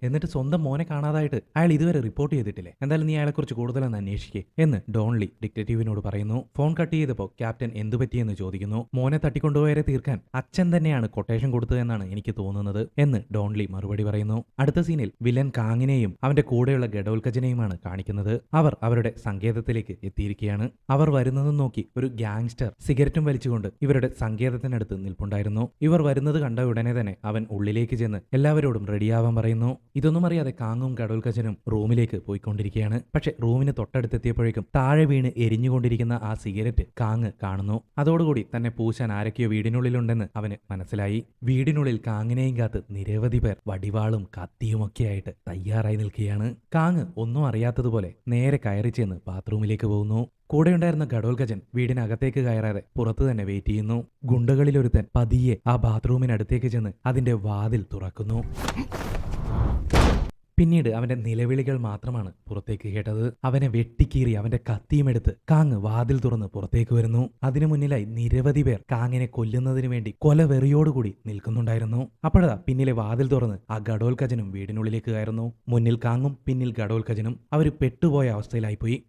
എന്നിട്ട് സ്വന്തം മോനെ കാണാതായിട്ട് അയാൾ ഇതുവരെ റിപ്പോർട്ട് ചെയ്തിട്ടില്ലേ? എന്തായാലും നീ അയാളെക്കുറിച്ച് കൂടുതലൊന്ന് അന്വേഷിക്കേ എന്ന് ഡോൺലി ഡിറ്റക്റ്റീവിനോട് പറയുന്നു. ഫോൺ കട്ട് ചെയ്തപ്പോൾ ക്യാപ്റ്റൻ എന്തു പറ്റിയെന്ന് ചോദിക്കുന്നു. മോനെ തട്ടിക്കൊണ്ടുപോയവരെ തീർക്കാൻ അച്ഛൻ തന്നെയാണ് കൊട്ടേഷൻ കൊടുത്തതെന്നാണ് എനിക്ക് തോന്നുന്നത് എന്ന് ഡോൺലി മറുപടി പറയുന്നു. അടുത്ത സീനിൽ വില്ലൻ കാങ്ങിനെയും അവന്റെ കൂടെയുള്ള ഗഡോൽക്കജനെയുമാണ് കാണിക്കുന്നത്. അവർ അവരുടെ സങ്കേതത്തിലേക്ക് എത്തിയിരിക്കുകയാണ്. അവർ വരുന്നതും നോക്കി ഒരു ഗാങ്സ്റ്റർ സിഗരറ്റും വലിച്ചുകൊണ്ട് ഇവരുടെ സങ്കേതത്തിനടുത്ത് നിൽപ്പുണ്ടായിരുന്നു. ഇവർ വരുന്നത് കണ്ട ഉടനെ തന്നെ അവൻ ഉള്ളിലേക്ക് ചെന്ന് എല്ലാവരോടും റെഡിയാവാൻ പറയുന്നു. ഇതൊന്നും അറിയാതെ കാങ്ങും ഗഡോൽക്കജനും റൂമിലേക്ക് പോയിക്കൊണ്ടിരിക്കുകയാണ്. പക്ഷെ റൂമിന് തൊട്ടടുത്തെത്തിയപ്പോഴേക്കും താഴെ വീണ് എരിഞ്ഞുകൊണ്ടിരിക്കുന്ന ആ സിഗരറ്റ് കാങ് കാണുന്നു. അതോടുകൂടി തന്നെ പൂശാൻ ആരൊക്കെയോ വീടിനുള്ളിലുണ്ടെന്ന് അവന് മനസ്സിലായി. വീടിനുള്ളിൽ കാങ്ങിനെയും കാത്ത് നിരവധി പേർ വടിവാളും കത്തിയുമൊക്കെയായിട്ട് തയ്യാറായി നിൽക്കുകയാണ്. കാങ് ഒന്നും അറിയാത്തതുപോലെ നേരെ കയറി ചെന്ന് ബാത്റൂമിലേക്ക് പോകുന്നു. കൂടെയുണ്ടായിരുന്ന ഗഡോൽക്കജൻ വീടിനകത്തേക്ക് കയറാതെ പുറത്തു തന്നെ വെയിറ്റ് ചെയ്യുന്നു. ഗുണ്ടകളിലൊരുത്തൻ പതിയെ ആ ബാത്റൂമിനടുത്തേക്ക് ചെന്ന് അതിന്റെ വാതിൽ തുറക്കുന്നു. പിന്നീട് അവന്റെ നിലവിളികൾ മാത്രമാണ് പുറത്തേക്ക് കേട്ടത്. അവനെ വെട്ടിക്കീറി അവന്റെ കത്തിയുമെടുത്ത് കാങ് വാതിൽ തുറന്ന് പുറത്തേക്ക് വരുന്നു. അതിനു മുന്നിലായി നിരവധി പേർ കാങ്ങിനെ കൊല്ലുന്നതിന് വേണ്ടി കൊലവെറിയോടുകൂടി നിൽക്കുന്നുണ്ടായിരുന്നു. അപ്പോഴാ പിന്നിലെ വാതിൽ തുറന്ന് ആ ഗഡോൽക്കജനും വീടിനുള്ളിലേക്ക് കയറുന്നു. മുന്നിൽ കാങ്ങും പിന്നിൽ ഗഡോൽക്കജനും. അവർ പെട്ടുപോയ അവസ്ഥയിലായിപ്പോയി.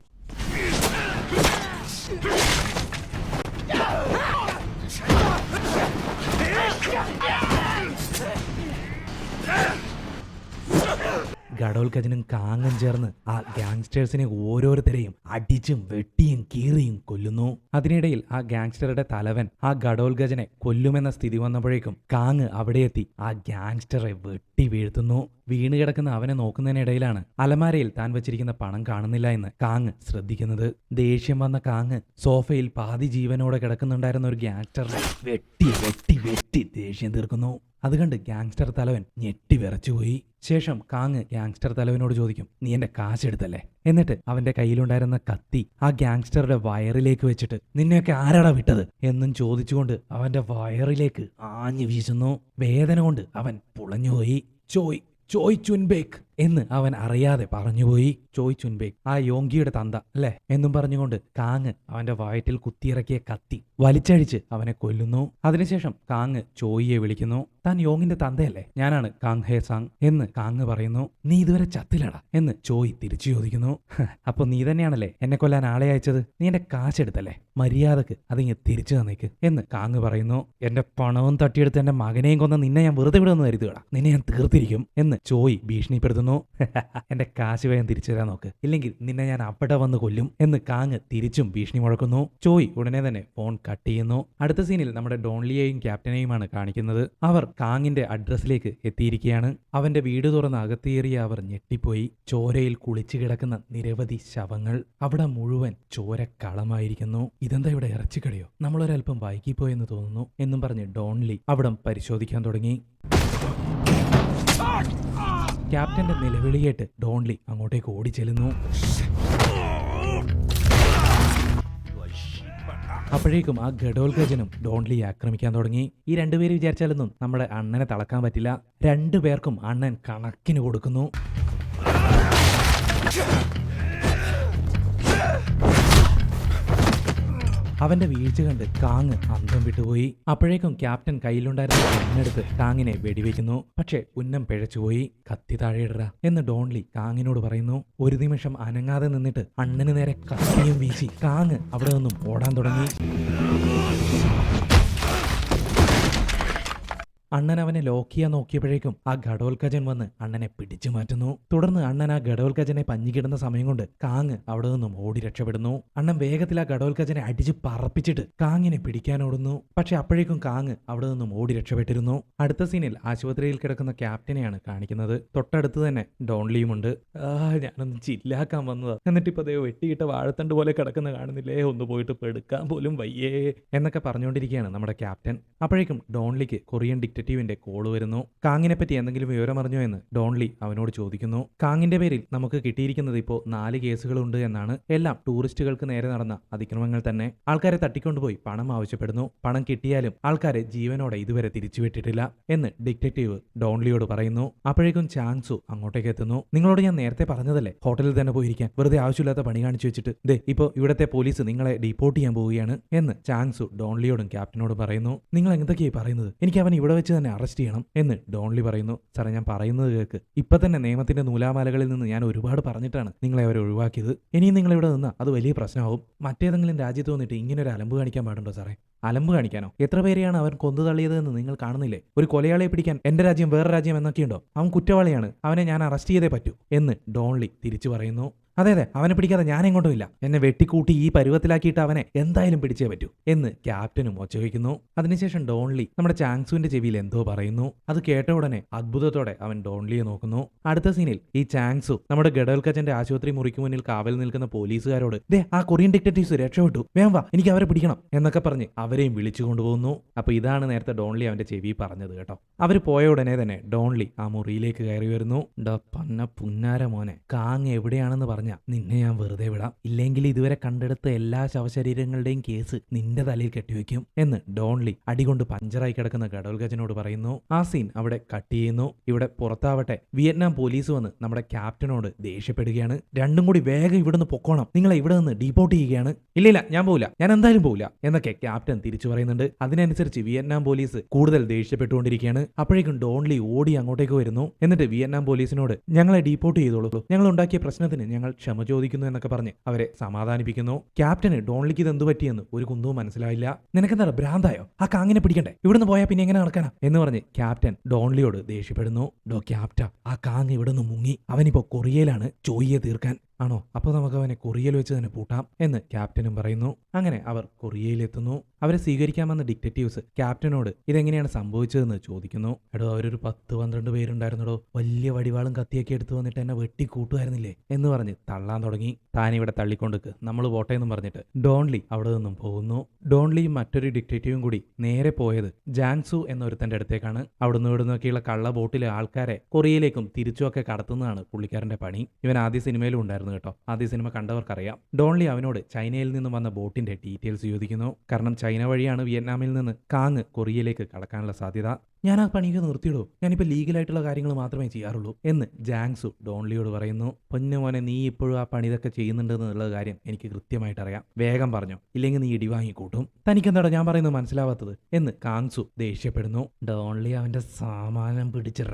ഘടോൽക്കജനും കാങ്ങും ചേർന്ന് ആ ഗാങ്സ്റ്റേഴ്സിനെ ഓരോരുത്തരെയും അടിച്ചും വെട്ടിയും കീറിയും കൊല്ലുന്നു. അതിനിടയിൽ ആ ഗാങ്സ്റ്ററുടെ തലവൻ ആ ഘടോൽഗജനെ കൊല്ലുമെന്ന സ്ഥിതി വന്നപ്പോഴേക്കും കാങ് അവിടെ എത്തി ആ ഗാങ്സ്റ്ററെ വെട്ടി വീഴ്ത്തുന്നു. വീണ് കിടക്കുന്ന അവനെ നോക്കുന്നതിനിടയിലാണ് അലമാരയിൽ താൻ വെച്ചിരിക്കുന്ന പണം കാണുന്നില്ല എന്ന് കാങ് ശ്രദ്ധിക്കുന്നത്. ദേഷ്യം വന്ന കാങ് സോഫയിൽ പാതി ജീവനോടെ കിടക്കുന്നുണ്ടായിരുന്ന ഒരു ഗാങ്സ്റ്ററിനെ വെട്ടി വെട്ടി വെട്ടി ദേഷ്യം തീർക്കുന്നു. അത് കണ്ട് ഗാങ്സ്റ്റർ തലവൻ ഞെട്ടി വിറച്ചുപോയി. ശേഷം കാങ് ഗാങ്സ്റ്റർ തലവനോട് ചോദിക്കും, നീ എന്റെ കാശെടുത്തല്ലേ? എന്നിട്ട് അവന്റെ കയ്യിലുണ്ടായിരുന്ന കത്തി ആ ഗാങ്സ്റ്ററുടെ വയറിലേക്ക് വെച്ചിട്ട് നിന്നെയൊക്കെ ആരാടാ വിട്ടത് എന്നും ചോദിച്ചുകൊണ്ട് അവന്റെ വയറിലേക്ക് ആഞ്ഞു വീശുന്നു. വേദന കൊണ്ട് അവൻ പുളഞ്ഞുപോയി. ചോയ് ചുൻബേക്ക് എന്ന് അവൻ അറിയാതെ പറഞ്ഞുപോയി. ചോയ് ചുൻബേക്ക്, ആ യോങ്കിയുടെ തന്ത അല്ലേ എന്നും പറഞ്ഞുകൊണ്ട് കാങ് അവന്റെ വയറ്റിൽ കുത്തിയിറക്കിയ കത്തി വലിച്ചഴിച്ച് അവനെ കൊല്ലുന്നു. അതിനുശേഷം കാങ് ചോയിയെ വിളിക്കുന്നു. താൻ യോങ്ങിന്റെ തന്തയല്ലേ? ഞാനാണ് കാങ് ഹേ സാങ് എന്ന് കാങ് പറയുന്നു. നീ ഇതുവരെ ചത്തില്ലടാ എന്ന് ചോയ് തിരിച്ചു ചോദിക്കുന്നു. അപ്പൊ നീ തന്നെയാണല്ലേ എന്നെ കൊല്ലാൻ ആളെ അയച്ചത്? നീ എന്റെ കാശെടുത്തല്ലേ? മര്യാദക്ക് അതിങ്ങ് തിരിച്ചു തന്നേക്ക് എന്ന് കാങ് പറയുന്നു. എന്റെ പണവും തട്ടിയെടുത്ത് എന്റെ മകനെയും കൊന്ന നിന്നെ ഞാൻ വെറുതെ വിടുമെന്ന് കരുതുകടാ, നിന്നെ ഞാൻ തീർത്തിരിക്കും എന്ന് ചോയ് ഭീഷണിപ്പെടുത്തുന്നു. എന്റെ കാശ് വേഗം തിരിച്ചു തരാൻ നോക്ക്, ഇല്ലെങ്കിൽ നിന്നെ ഞാൻ അവിടെ വന്ന് കൊല്ലും എന്ന് കാങ് തിരിച്ചും ഭീഷണി മുഴക്കുന്നു. ചോയ് ഉടനെ തന്നെ ഫോൺ കട്ട് ചെയ്യുന്നു. അടുത്ത സീനിൽ നമ്മുടെ ഡോൺലിയെയും ക്യാപ്റ്റനെയുമാണ് കാണിക്കുന്നത്. അവർ കാങ്ങിന്റെ അഡ്രസ്സിലേക്ക് എത്തിയിരിക്കുകയാണ്. അവന്റെ വീട് തുറന്ന് അകത്തേറിയ അവർ ഞെട്ടിപ്പോയി. ചോരയിൽ കുളിച്ചു കിടക്കുന്ന നിരവധി ശവങ്ങൾ. അവിടെ മുഴുവൻ ചോരക്കളമായിരിക്കുന്നു. ഇതെന്താ ഇവിടെ ഇറച്ചിക്കടയോ? നമ്മളൊരൽപ്പം വൈകിപ്പോയെന്ന് തോന്നുന്നു എന്നും പറഞ്ഞ് ഡോൺലി അവിടം പരിശോധിക്കാൻ തുടങ്ങി. ക്യാപ്റ്റന്റെ നിലവിളിയേട്ട് ഡോൺലി അങ്ങോട്ടേക്ക് ഓടിച്ചെല്ലുന്നു. അപ്പോഴേക്കും ആ ഘടോൽഗജനും ഡോൺലിയെ ആക്രമിക്കാൻ തുടങ്ങി. ഈ രണ്ടുപേര് വിചാരിച്ചാലൊന്നും നമ്മുടെ അണ്ണനെ തളക്കാൻ പറ്റില്ല. രണ്ടുപേർക്കും അണ്ണൻ കണക്കിന് കൊടുക്കുന്നു. അവന്റെ വീഴ്ച കണ്ട് കാങ് അന്തം വിട്ടുപോയി. അപ്പോഴേക്കും ക്യാപ്റ്റൻ കയ്യിലുണ്ടായിരുന്ന കണ്ണെടുത്ത് കാങ്ങിനെ വെടിവെക്കുന്നു. പക്ഷെ ഉന്നം പിഴച്ചുപോയി. കത്തി താഴെയിടറ എന്ന് ഡോൺലി കാങ്ങിനോട് പറയുന്നു. ഒരു നിമിഷം അനങ്ങാതെ നിന്നിട്ട് അണ്ണന് നേരെ കത്തിയും വീശി കാങ് അവിടെ നിന്നും ഓടാൻ തുടങ്ങി. അണ്ണൻ അവനെ ലോക്ക് ചെയ്യാൻ നോക്കിയപ്പോഴേക്കും ആ ഘടോൽക്കജൻ വന്ന് അണ്ണനെ പിടിച്ചു മാറ്റുന്നു. തുടർന്ന് അണ്ണൻ ആ ഘടോൽക്കജനെ പഞ്ഞിക്കിടുന്ന സമയം കൊണ്ട് കാങ് അവിടെ നിന്നും ഓടി രക്ഷപ്പെടുന്നു. അണ്ണൻ വേഗത്തിൽ ആ ഘടോൽക്കജനെ അടിച്ച് പറപ്പിച്ചിട്ട് കാങ്ങിനെ പിടിക്കാനോടുന്നു. പക്ഷെ അപ്പോഴേക്കും കാങ് അവിടെ നിന്നും ഓടി രക്ഷപ്പെട്ടിരുന്നു. അടുത്ത സീനിൽ ആശുപത്രിയിൽ കിടക്കുന്ന ക്യാപ്റ്റനെയാണ് കാണിക്കുന്നത്. തൊട്ടടുത്ത് തന്നെ ഡോൺലിയുമുണ്ട്. ഞാനൊന്ന് ചില്ലാക്കാൻ വന്നതാ, എന്നിട്ടിപ്പോ അതേ വെട്ടിയിട്ട വാഴത്തണ്ട് പോലെ കിടക്കുന്ന കാണുന്നില്ലേ, ഒന്ന് പോയിട്ട് പെടുക്കാൻ പോലും വയ്യേ എന്നൊക്കെ പറഞ്ഞുകൊണ്ടിരിക്കുകയാണ് നമ്മുടെ ക്യാപ്റ്റൻ. അപ്പോഴേക്കും ഡോൺലിക്ക് കൊറിയൻ ഡിറ്റക്റ്റീവിന്റെ കോള് വരുന്നു. കാങ്ങിനെ പറ്റി എന്തെങ്കിലും വിവരം അറിഞ്ഞോ എന്ന് ഡോൺലി അവനോട് ചോദിക്കുന്നു. കാങ്ങിന്റെ പേരിൽ നമുക്ക് കിട്ടിയിരിക്കുന്നത് ഇപ്പോൾ 4 കേസുകളുണ്ട് എന്നാണ്. എല്ലാം ടൂറിസ്റ്റുകൾക്ക് നേരെ നടന്ന അതിക്രമങ്ങൾ തന്നെ. ആൾക്കാരെ തട്ടിക്കൊണ്ടുപോയി പണം ആവശ്യപ്പെടുന്നു. പണം കിട്ടിയാലും ആൾക്കാരെ ജീവനോടെ ഇതുവരെ തിരിച്ചുവിട്ടിട്ടില്ല എന്ന് ഡിറ്റക്റ്റീവ് ഡോൺലിയോട് പറയുന്നു. അപ്പോഴേക്കും ചാങ്സു അങ്ങോട്ടേക്ക് എത്തുന്നു. നിങ്ങളോട് ഞാൻ നേരത്തെ പറഞ്ഞതല്ലേ ഹോട്ടലിൽ തന്നെ പോയിരിക്കാൻ, വെറുതെ ആവശ്യമില്ലാത്ത പണി കാണിച്ചു വെച്ചിട്ട് ദേ ഇപ്പോൾ ഇവിടത്തെ പോലീസ് നിങ്ങളെ ഡിപ്പോർട്ട് ചെയ്യാൻ പോവുകയാണ് എന്ന് ചാങ്സു ഡോൺലിയോടും ക്യാപ്റ്റനോടും പറയുന്നു. നിങ്ങൾ എന്തൊക്കെയായി പറയുന്നത്? എനിക്ക് അവൻ ഇവിടെ വെച്ച് തന്നെ അറസ്റ്റ് ചെയ്യണം എന്ന് ഡോൺലി പറയുന്നു. സാറേ, ഞാൻ പറയുന്നത് കേൾക്ക്. ഇപ്പൊ തന്നെ നിയമത്തിന്റെ നൂലാമാലകളിൽ നിന്ന് ഞാൻ ഒരുപാട് പറഞ്ഞിട്ടാണ് നിങ്ങളെ അവരെ ഒഴിവാക്കിയത്. ഇനിയും നിങ്ങൾ ഇവിടെ നിന്നാ അത് വലിയ പ്രശ്നമാവും. മറ്റേതെങ്കിലും രാജ്യത്ത് വന്നിട്ട് ഇങ്ങനെ ഒരു അലമ്പ് കാണിക്കാൻ പാടുണ്ടോ സാറേ? അലമ്പ് കാണിക്കാനോ? എത്ര പേരെയാണ് അവൻ കൊന്നു തള്ളിയത് എന്ന് നിങ്ങൾ കാണുന്നില്ലേ? ഒരു കൊലയാളിയെ പിടിക്കാൻ എന്റെ രാജ്യം വേറെ രാജ്യം എന്നൊക്കെയുണ്ടോ? അവൻ കുറ്റവാളിയാണ്, അവനെ ഞാൻ അറസ്റ്റ് ചെയ്തേ പറ്റൂ എന്ന് ഡോൺലി തിരിച്ചു പറയുന്നു. അതെ, അവനെ പിടിക്കാതെ ഞാൻ എങ്ങോട്ടും ഇല്ല. എന്നെ വെട്ടിക്കൂട്ടി ഈ പരുവത്തിലാക്കിയിട്ട് അവനെ എന്തായാലും പിടിച്ചേ പറ്റൂ എന്ന് ക്യാപ്റ്റനും ഒച്ചവയ്ക്കുന്നു. അതിനുശേഷം ഡോൺലി നമ്മുടെ ചാങ്സുവിന്റെ ചെവിയിൽ എന്തോ പറയുന്നു. അത് കേട്ട ഉടനെ അത്ഭുതത്തോടെ അവൻ ഡോൺലിയെ നോക്കുന്നു. അടുത്ത സീനിൽ ഈ ചാങ്സു നമ്മുടെ ഘടോൽക്കജന്റെ ആശുപത്രി മുറിക്ക് മുന്നിൽ കാവൽ നിൽക്കുന്ന പോലീസുകാരോട് ദേ ആ കൊറിയൻ ഡിറ്റക്റ്റീവ്സ് രക്ഷപ്പെട്ടു, വേഗം വാ, എനിക്ക് അവരെ പിടിക്കണം എന്നൊക്കെ പറഞ്ഞ് അവരെയും വിളിച്ചു കൊണ്ടുപോകുന്നു. അപ്പൊ ഇതാണ് നേരത്തെ ഡോൺലി അവന്റെ ചെവി പറഞ്ഞത് കേട്ടോ. അവര് പോയ ഉടനെ തന്നെ ഡോൺലി ആ മുറിയിലേക്ക് കയറി വരുന്നു. പന്ന പുന്നാര മോനെ, കാങ് എവിടെയാണെന്ന് പറഞ്ഞ നിന്നെ ഞാൻ വെറുതെ വിടാം, ഇല്ലെങ്കിൽ ഇതുവരെ കണ്ടെടുത്ത എല്ലാ ശവശരീരങ്ങളുടെയും കേസ് നിന്റെ തലയിൽ കെട്ടിവെക്കും എന്ന് ഡോൺലി അടികൊണ്ട് പഞ്ചറായി കിടക്കുന്ന ഘടോൽഗജനോട് പറയുന്നു. ആ സീൻ അവിടെ കട്ട് ചെയ്യുന്നു. ഇവിടെ പുറത്താവട്ടെ വിയറ്റ്നാം പോലീസ് വന്ന് നമ്മുടെ ക്യാപ്റ്റനോട് ദേഷ്യപ്പെടുകയാണ്. രണ്ടും കൂടി വേഗം ഇവിടുന്ന് പൊക്കോണം, നിങ്ങളെ ഇവിടെ നിന്ന് ഡീപ്പോർട്ട് ചെയ്യുകയാണ്. ഇല്ലില്ല, ഞാൻ പോവില്ല, ഞാൻ എന്തായാലും പോവില്ല എന്നൊക്കെ ക്യാപ്റ്റൻ തിരിച്ചു പറയുന്നുണ്ട്. അതിനനുസരിച്ച് വിയറ്റ്നാം പോലീസ് കൂടുതൽ ദേഷ്യപ്പെട്ടുകൊണ്ടിരിക്കുകയാണ്. അപ്പോഴേക്കും ഡോൺലി ഓടി അങ്ങോട്ടേക്ക് വരുന്നു. എന്നിട്ട് വിയറ്റ്നാം പോലീസിനോട് ഞങ്ങളെ ഡീപ്പോർട്ട് ചെയ്തോളൂ, ഞങ്ങൾ ഉണ്ടാക്കിയ പ്രശ്നത്തിന് ഞങ്ങൾ ക്ഷമ ചോദിക്കുന്നു എന്നൊക്കെ പറഞ്ഞ് അവരെ സമാധാനിപ്പിക്കുന്നു. ക്യാപ്റ്റന് ഡോൺലിക്ക് ഇത് എന്തു പറ്റിയെന്ന് ഒരു കുന്തവും മനസ്സിലായില്ല. നിനക്കെന്താ ഭ്രാന്തായോ? ആ കാങ്ങിനെ പിടിക്കണ്ടേ? ഇവിടുന്ന് പോയാൽ പിന്നെ എങ്ങനെ നടക്കാനാ എന്ന് പറഞ്ഞ് ക്യാപ്റ്റൻ ഡോൺലിയോട് ദേഷ്യപ്പെടുന്നു. ഡോ ക്യാപ്റ്റ, ആ കാങ് ഇവിടുന്ന് മുങ്ങി. അവനിപ്പോ കൊറിയയിലാണ് ചോയിയെ തീർക്കാൻ. ആണോ? അപ്പോൾ നമുക്ക് അവനെ കൊറിയയിൽ വെച്ച് തന്നെ പൂട്ടാം എന്ന് ക്യാപ്റ്റനും പറയുന്നു. അങ്ങനെ അവർ കൊറിയയിലെത്തുന്നു. അവരെ സ്വീകരിക്കാമെന്ന ഡിറ്റക്റ്റീവ്സ് ക്യാപ്റ്റനോട് ഇതെങ്ങനെയാണ് സംഭവിച്ചതെന്ന് ചോദിക്കുന്നു. എടോ, അവരൊരു 10-12 പേരുണ്ടായിരുന്നടോ. വലിയ വടിവാളും കത്തിയൊക്കെ എടുത്തു വന്നിട്ട് എന്നെ വെട്ടിക്കൂട്ടുമായിരുന്നില്ലേ എന്ന് പറഞ്ഞ് തള്ളാൻ തുടങ്ങി. താനിവിടെ തള്ളിക്കൊണ്ടുക്ക്, നമ്മൾ പോട്ടെ എന്നും പറഞ്ഞിട്ട് ഡോൺലി അവിടെ നിന്നും പോകുന്നു. ഡോൺലിയും മറ്റൊരു ഡിറ്റക്റ്റീവും കൂടി നേരെ പോയത് ജാങ്സു എന്നൊരുത്തന്റെ അടുത്തേക്കാണ്. അവിടുന്ന് ഇവിടുന്നൊക്കെയുള്ള കള്ള ബോട്ടിലെ ആൾക്കാരെ കൊറിയയിലേക്കും തിരിച്ചുമൊക്കെ കടത്തുന്നതാണ് പുള്ളിക്കാരന്റെ പണി. ഇവൻ ആദ്യ സിനിമയിലും ഉണ്ടായിരുന്നു കേട്ടോ. ആദ്യ സിനിമ കണ്ടവർക്കറിയാം. ഡോൺലി അവനോട് ചൈനയിൽ നിന്നും വന്ന ബോട്ടിന്റെ ഡീറ്റെയിൽസ് ചോദിക്കുന്നു. കാരണം ചൈന വഴിയാണ് വിയറ്റ്നാമിൽ നിന്ന് കാങ് കൊറിയയിലേക്ക് കടക്കാനുള്ള സാധ്യത. ഞാൻ ആ പണിയൊക്കെ നിർത്തിയിടൂ, ഞാനിപ്പോൾ ലീഗലായിട്ടുള്ള കാര്യങ്ങൾ മാത്രമേ ചെയ്യാറുള്ളൂ എന്ന് ജാങ്സു ഡോൺലിയോട് പറയുന്നു. പൊന്നുമോനെ, നീ ഇപ്പോഴും ആ പണി ഇതൊക്കെ ചെയ്യുന്നുണ്ടെന്നുള്ള കാര്യം എനിക്ക് കൃത്യമായിട്ട് അറിയാം. വേഗം പറഞ്ഞോ, ഇല്ലെങ്കിൽ നീ ഇടിവാങ്ങിക്കൂട്ടും. തനിക്കെന്താടോ ഞാൻ പറയുന്നത് മനസ്സിലാവാത്തത് എന്ന് കാങ്സു ദേഷ്യപ്പെടുന്നു. ഡോൺലി അവന്റെ സാമാനം പിടിച്ച്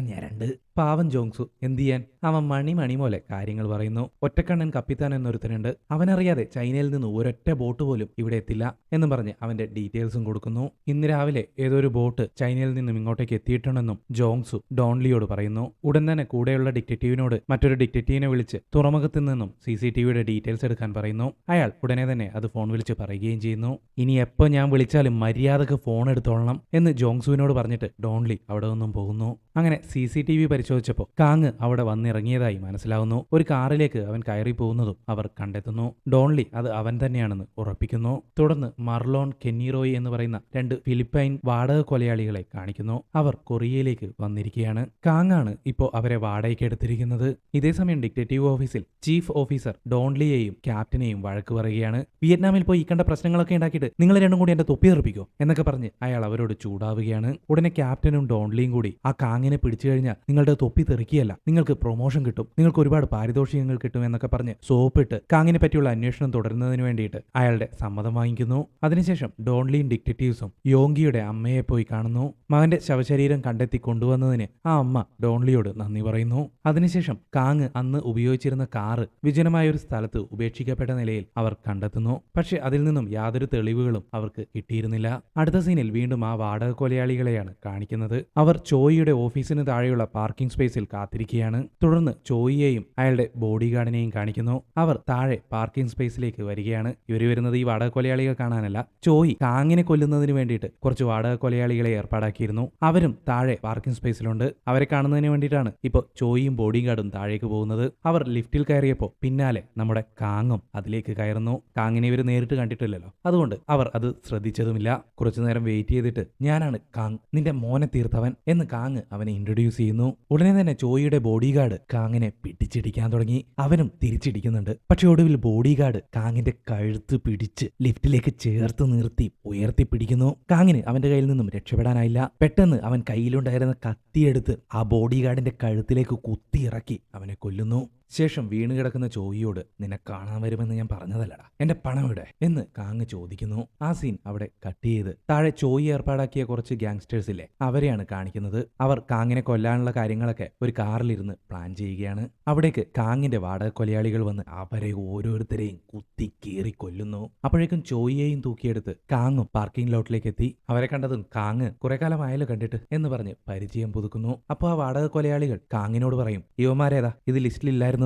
ഞരണ്ട്. പാവം ജോങ്സു എന്ത് ചെയ്യാൻ? അവൻ മണി പോലെ കാര്യങ്ങൾ പറയുന്നു. ഒറ്റക്കണ്ണൻ കപ്പിത്താൻ എന്നൊരുത്തനുണ്ട്. അവനറിയാതെ ചൈനയിൽ നിന്ന് ഒരൊറ്റ ബോട്ട് പോലും ഇവിടെ എത്തില്ല എന്ന് പറഞ്ഞ് അവന്റെ ഡീറ്റെയിൽസും കൊടുക്കുന്നു. ഇന്ന് രാവിലെ ഏതൊരു ബോട്ട് ചൈനയിൽ നിന്നും ഇങ്ങോട്ടേക്ക് എത്തിയിട്ടുണ്ടെന്നും ജോങ്സു ഡോൺലിയോട് പറയുന്നു. ഉടൻ തന്നെ കൂടെയുള്ള ഡിറ്റക്റ്റീവിനോട് മറ്റൊരു ഡിറ്റക്റ്റീവിനെ വിളിച്ച് തുറമുഖത്ത് നിന്നും CCTVയുടെ ഡീറ്റെയിൽസ് എടുക്കാൻ പറയുന്നു. അയാൾ ഉടനെ തന്നെ അത് ഫോൺ വിളിച്ച് പറയുകയും ചെയ്യുന്നു. ഇനി എപ്പോ ഞാൻ വിളിച്ചാലും മര്യാദക്ക് ഫോൺ എടുത്തോളണം എന്ന് ജോങ്സുവിനോട് പറഞ്ഞിട്ട് ഡോൺലി അവിടെ നിന്നും പോകുന്നു. അങ്ങനെ CCTV പരിശോധിച്ചപ്പോൾ കാങ് അവിടെ വന്നിറങ്ങിയതായി മനസ്സിലാവുന്നു. ഒരു കാറിലേക്ക് അവൻ കയറി പോകുന്നതും അവർ കണ്ടെത്തുന്നു. ഡോൺലി അത് അവൻ തന്നെയാണെന്ന് ഉറപ്പിക്കുന്നു. തുടർന്ന് മർലോൺ കെന്നിറോയ് എന്ന് പറയുന്ന 2 ഫിലിപ്പൈൻ വാടക കൊലയാളികളെ കാണിക്കുന്നു. അവർ കൊറിയയിലേക്ക് വന്നിരിക്കുകയാണ്. കാങ്ങാണ് ഇപ്പോൾ അവരെ വാടകയ്ക്ക് എടുത്തിരിക്കുന്നത്. ഇതേസമയം ഡിറ്റക്റ്റീവ് ഓഫീസിൽ ചീഫ് ഓഫീസർ ഡോൺലിയെയും ക്യാപ്റ്റനെയും വഴക്ക് പറയുകയാണ്. വിയറ്റ്നാമിൽ പോയി ഈ കണ്ട പ്രശ്നങ്ങളൊക്കെ ഉണ്ടാക്കിയിട്ട് നിങ്ങൾ രണ്ടും കൂടി എന്റെ തൊപ്പി തെറിപ്പിക്കോ എന്നൊക്കെ പറഞ്ഞ് അയാൾ അവരോട് ചൂടാവുകയാണ്. ഉടനെ ക്യാപ്റ്റനും ഡോൺലിയും കൂടി ആ കാങ്ങിനെ പിടിച്ചു കഴിഞ്ഞാൽ നിങ്ങളുടെ തൊപ്പി തെറിക്കുകയല്ല, നിങ്ങൾക്ക് പ്രൊമോഷൻ കിട്ടും, നിങ്ങൾക്ക് ഒരുപാട് പാരിതോഷികങ്ങൾ കിട്ടും എന്നൊക്കെ പറഞ്ഞ് സോപ്പിട്ട് കാങ്ങിനെ പറ്റിയുള്ള അന്വേഷണം തുടരുന്നതിന് വേണ്ടിയിട്ട് അയാളുടെ സമ്മതം വാങ്ങിക്കുന്നു. അതിനുശേഷം ഡോൺലിയും ഡിറ്റക്റ്റീവ്സും യോങ്കിയുടെ അമ്മയെ പോയി കാണുന്നു. മകന്റെ ശവശരീരം കണ്ടെത്തി കൊണ്ടുവന്നതിന് ആ അമ്മ ഡോൺലിയോട് നന്ദി പറയുന്നു. അതിനുശേഷം കാങ് അന്ന് ഉപയോഗിച്ചിരുന്ന കാറ് വിജനമായ ഒരു സ്ഥലത്ത് ഉപേക്ഷിക്കപ്പെട്ട നിലയിൽ അവർ കണ്ടെത്തുന്നു. പക്ഷെ അതിൽ നിന്നും യാതൊരു തെളിവുകളും അവർക്ക് കിട്ടിയിരുന്നില്ല. അടുത്ത സീനിൽ വീണ്ടും ആ വാടക കൊലയാളികളെയാണ് കാണിക്കുന്നത്. അവർ ചോയിയുടെ ഓഫീസിന് താഴെയുള്ള പാർക്കിംഗ് സ്പേസിൽ കാത്തിരിക്കുകയാണ്. തുടർന്ന് ചോയിയെയും അയാളുടെ ബോഡി ഗാർഡിനെയും കാണിക്കുന്നു. അവർ താഴെ പാർക്കിംഗ് സ്പേസിലേക്ക് വരികയാണ്. ഇവർ വരുന്നത് ഈ വാടക കൊലയാളികൾ കാണാനല്ല, ചോയി കാങ്ങിനെ കൊല്ലുന്നതിന് വേണ്ടിയിട്ട് കുറച്ച് വാടക കൊലയാളികളെ ഏർപ്പാടാക്കിയിരുന്നു. അവരും താഴെ പാർക്കിംഗ് സ്പേസിലുണ്ട്. അവരെ കാണുന്നതിന് വേണ്ടിയിട്ടാണ് ഇപ്പോൾ ചോയിയും ബോഡി ഗാർഡും താഴേക്ക് പോകുന്നത്. അവർ ലിഫ്റ്റിൽ കയറിയപ്പോൾ പിന്നാലെ നമ്മുടെ കാങ്ങും അതിലേക്ക് കയറുന്നു. കാങ്ങിനെ ഇവർ നേരിട്ട് കണ്ടിട്ടില്ലല്ലോ, അതുകൊണ്ട് അവർ അത് ശ്രദ്ധിച്ചതുമില്ല. കുറച്ചു നേരം വെയിറ്റ് ചെയ്തിട്ട് ഞാനാണ് കാങ്, നിന്റെ മോനെ തീർത്തവൻ എന്ന് കാങ് അവനെ ഇൻട്രൊഡ്യൂസ് ചെയ്യുന്നു. ഉടനെ തന്നെ ചോയിയുടെ ബോഡി ഗാർഡ് കാങ്ങിനെ പിടിച്ചിടിക്കാൻ തുടങ്ങി. അവനും തിരിച്ചിടിക്കുന്നുണ്ട്. പക്ഷെ ഒടുവിൽ ബോഡി ഗാർഡ് കാങ്ങിന്റെ കഴുത്ത് പിടിച്ച് ലിഫ്റ്റിലേക്ക് ചേർത്ത് നിർത്തി ഉയർത്തി പിടിക്കുന്നു. കാങ്ങിന് അവന്റെ കയ്യിൽ നിന്നും രക്ഷപ്പെടാനായില്ല. പെട്ടെന്ന് അവൻ കയ്യിലുണ്ടായിരുന്ന കത്തിയെടുത്ത് ആ ബോഡി ഗാർഡിന്റെ കഴുത്തിലേക്ക് കുത്തിയിറക്കി അവനെ കൊല്ലുന്നു. ശേഷം വീണ് കിടക്കുന്ന ചോയിയോട് നിന്നെ കാണാൻ വരുമെന്ന് ഞാൻ പറഞ്ഞതല്ലടാ, എന്റെ പണം ഇവിടെ എന്ന് കാങ് ചോദിക്കുന്നു. ആ സീൻ അവിടെ കട്ട് ചെയ്ത് താഴെ ചോയി ഏർപ്പാടാക്കിയ കുറച്ച് ഗ്യാങ്സ്റ്റേഴ്സ് ഇല്ലേ, അവരെയാണ് കാണിക്കുന്നത്. അവർ കാങ്ങിനെ കൊല്ലാനുള്ള കാര്യങ്ങളൊക്കെ ഒരു കാറിലിരുന്ന് പ്ലാൻ ചെയ്യുകയാണ്. അവിടേക്ക് കാങ്ങിന്റെ വാടക കൊലയാളികൾ വന്ന് അവരെ ഓരോരുത്തരെയും കുത്തി കീറി കൊല്ലുന്നു. അപ്പോഴേക്കും ചോയിയെയും തൂക്കിയെടുത്ത് കാങ്ങും പാർക്കിംഗ് ലോട്ടിലേക്ക് എത്തി. അവരെ കണ്ടതും കാങ് കുറെ കാലമായാലും കണ്ടിട്ട് എന്ന് പറഞ്ഞ് പരിചയം പുതുക്കുന്നു. അപ്പോൾ ആ വാടക കൊലയാളികൾ കാങ്ങിനോട് പറയും, യുവമാരേതാ ഇത് ലിസ്റ്റിലില്ലായിരുന്നു,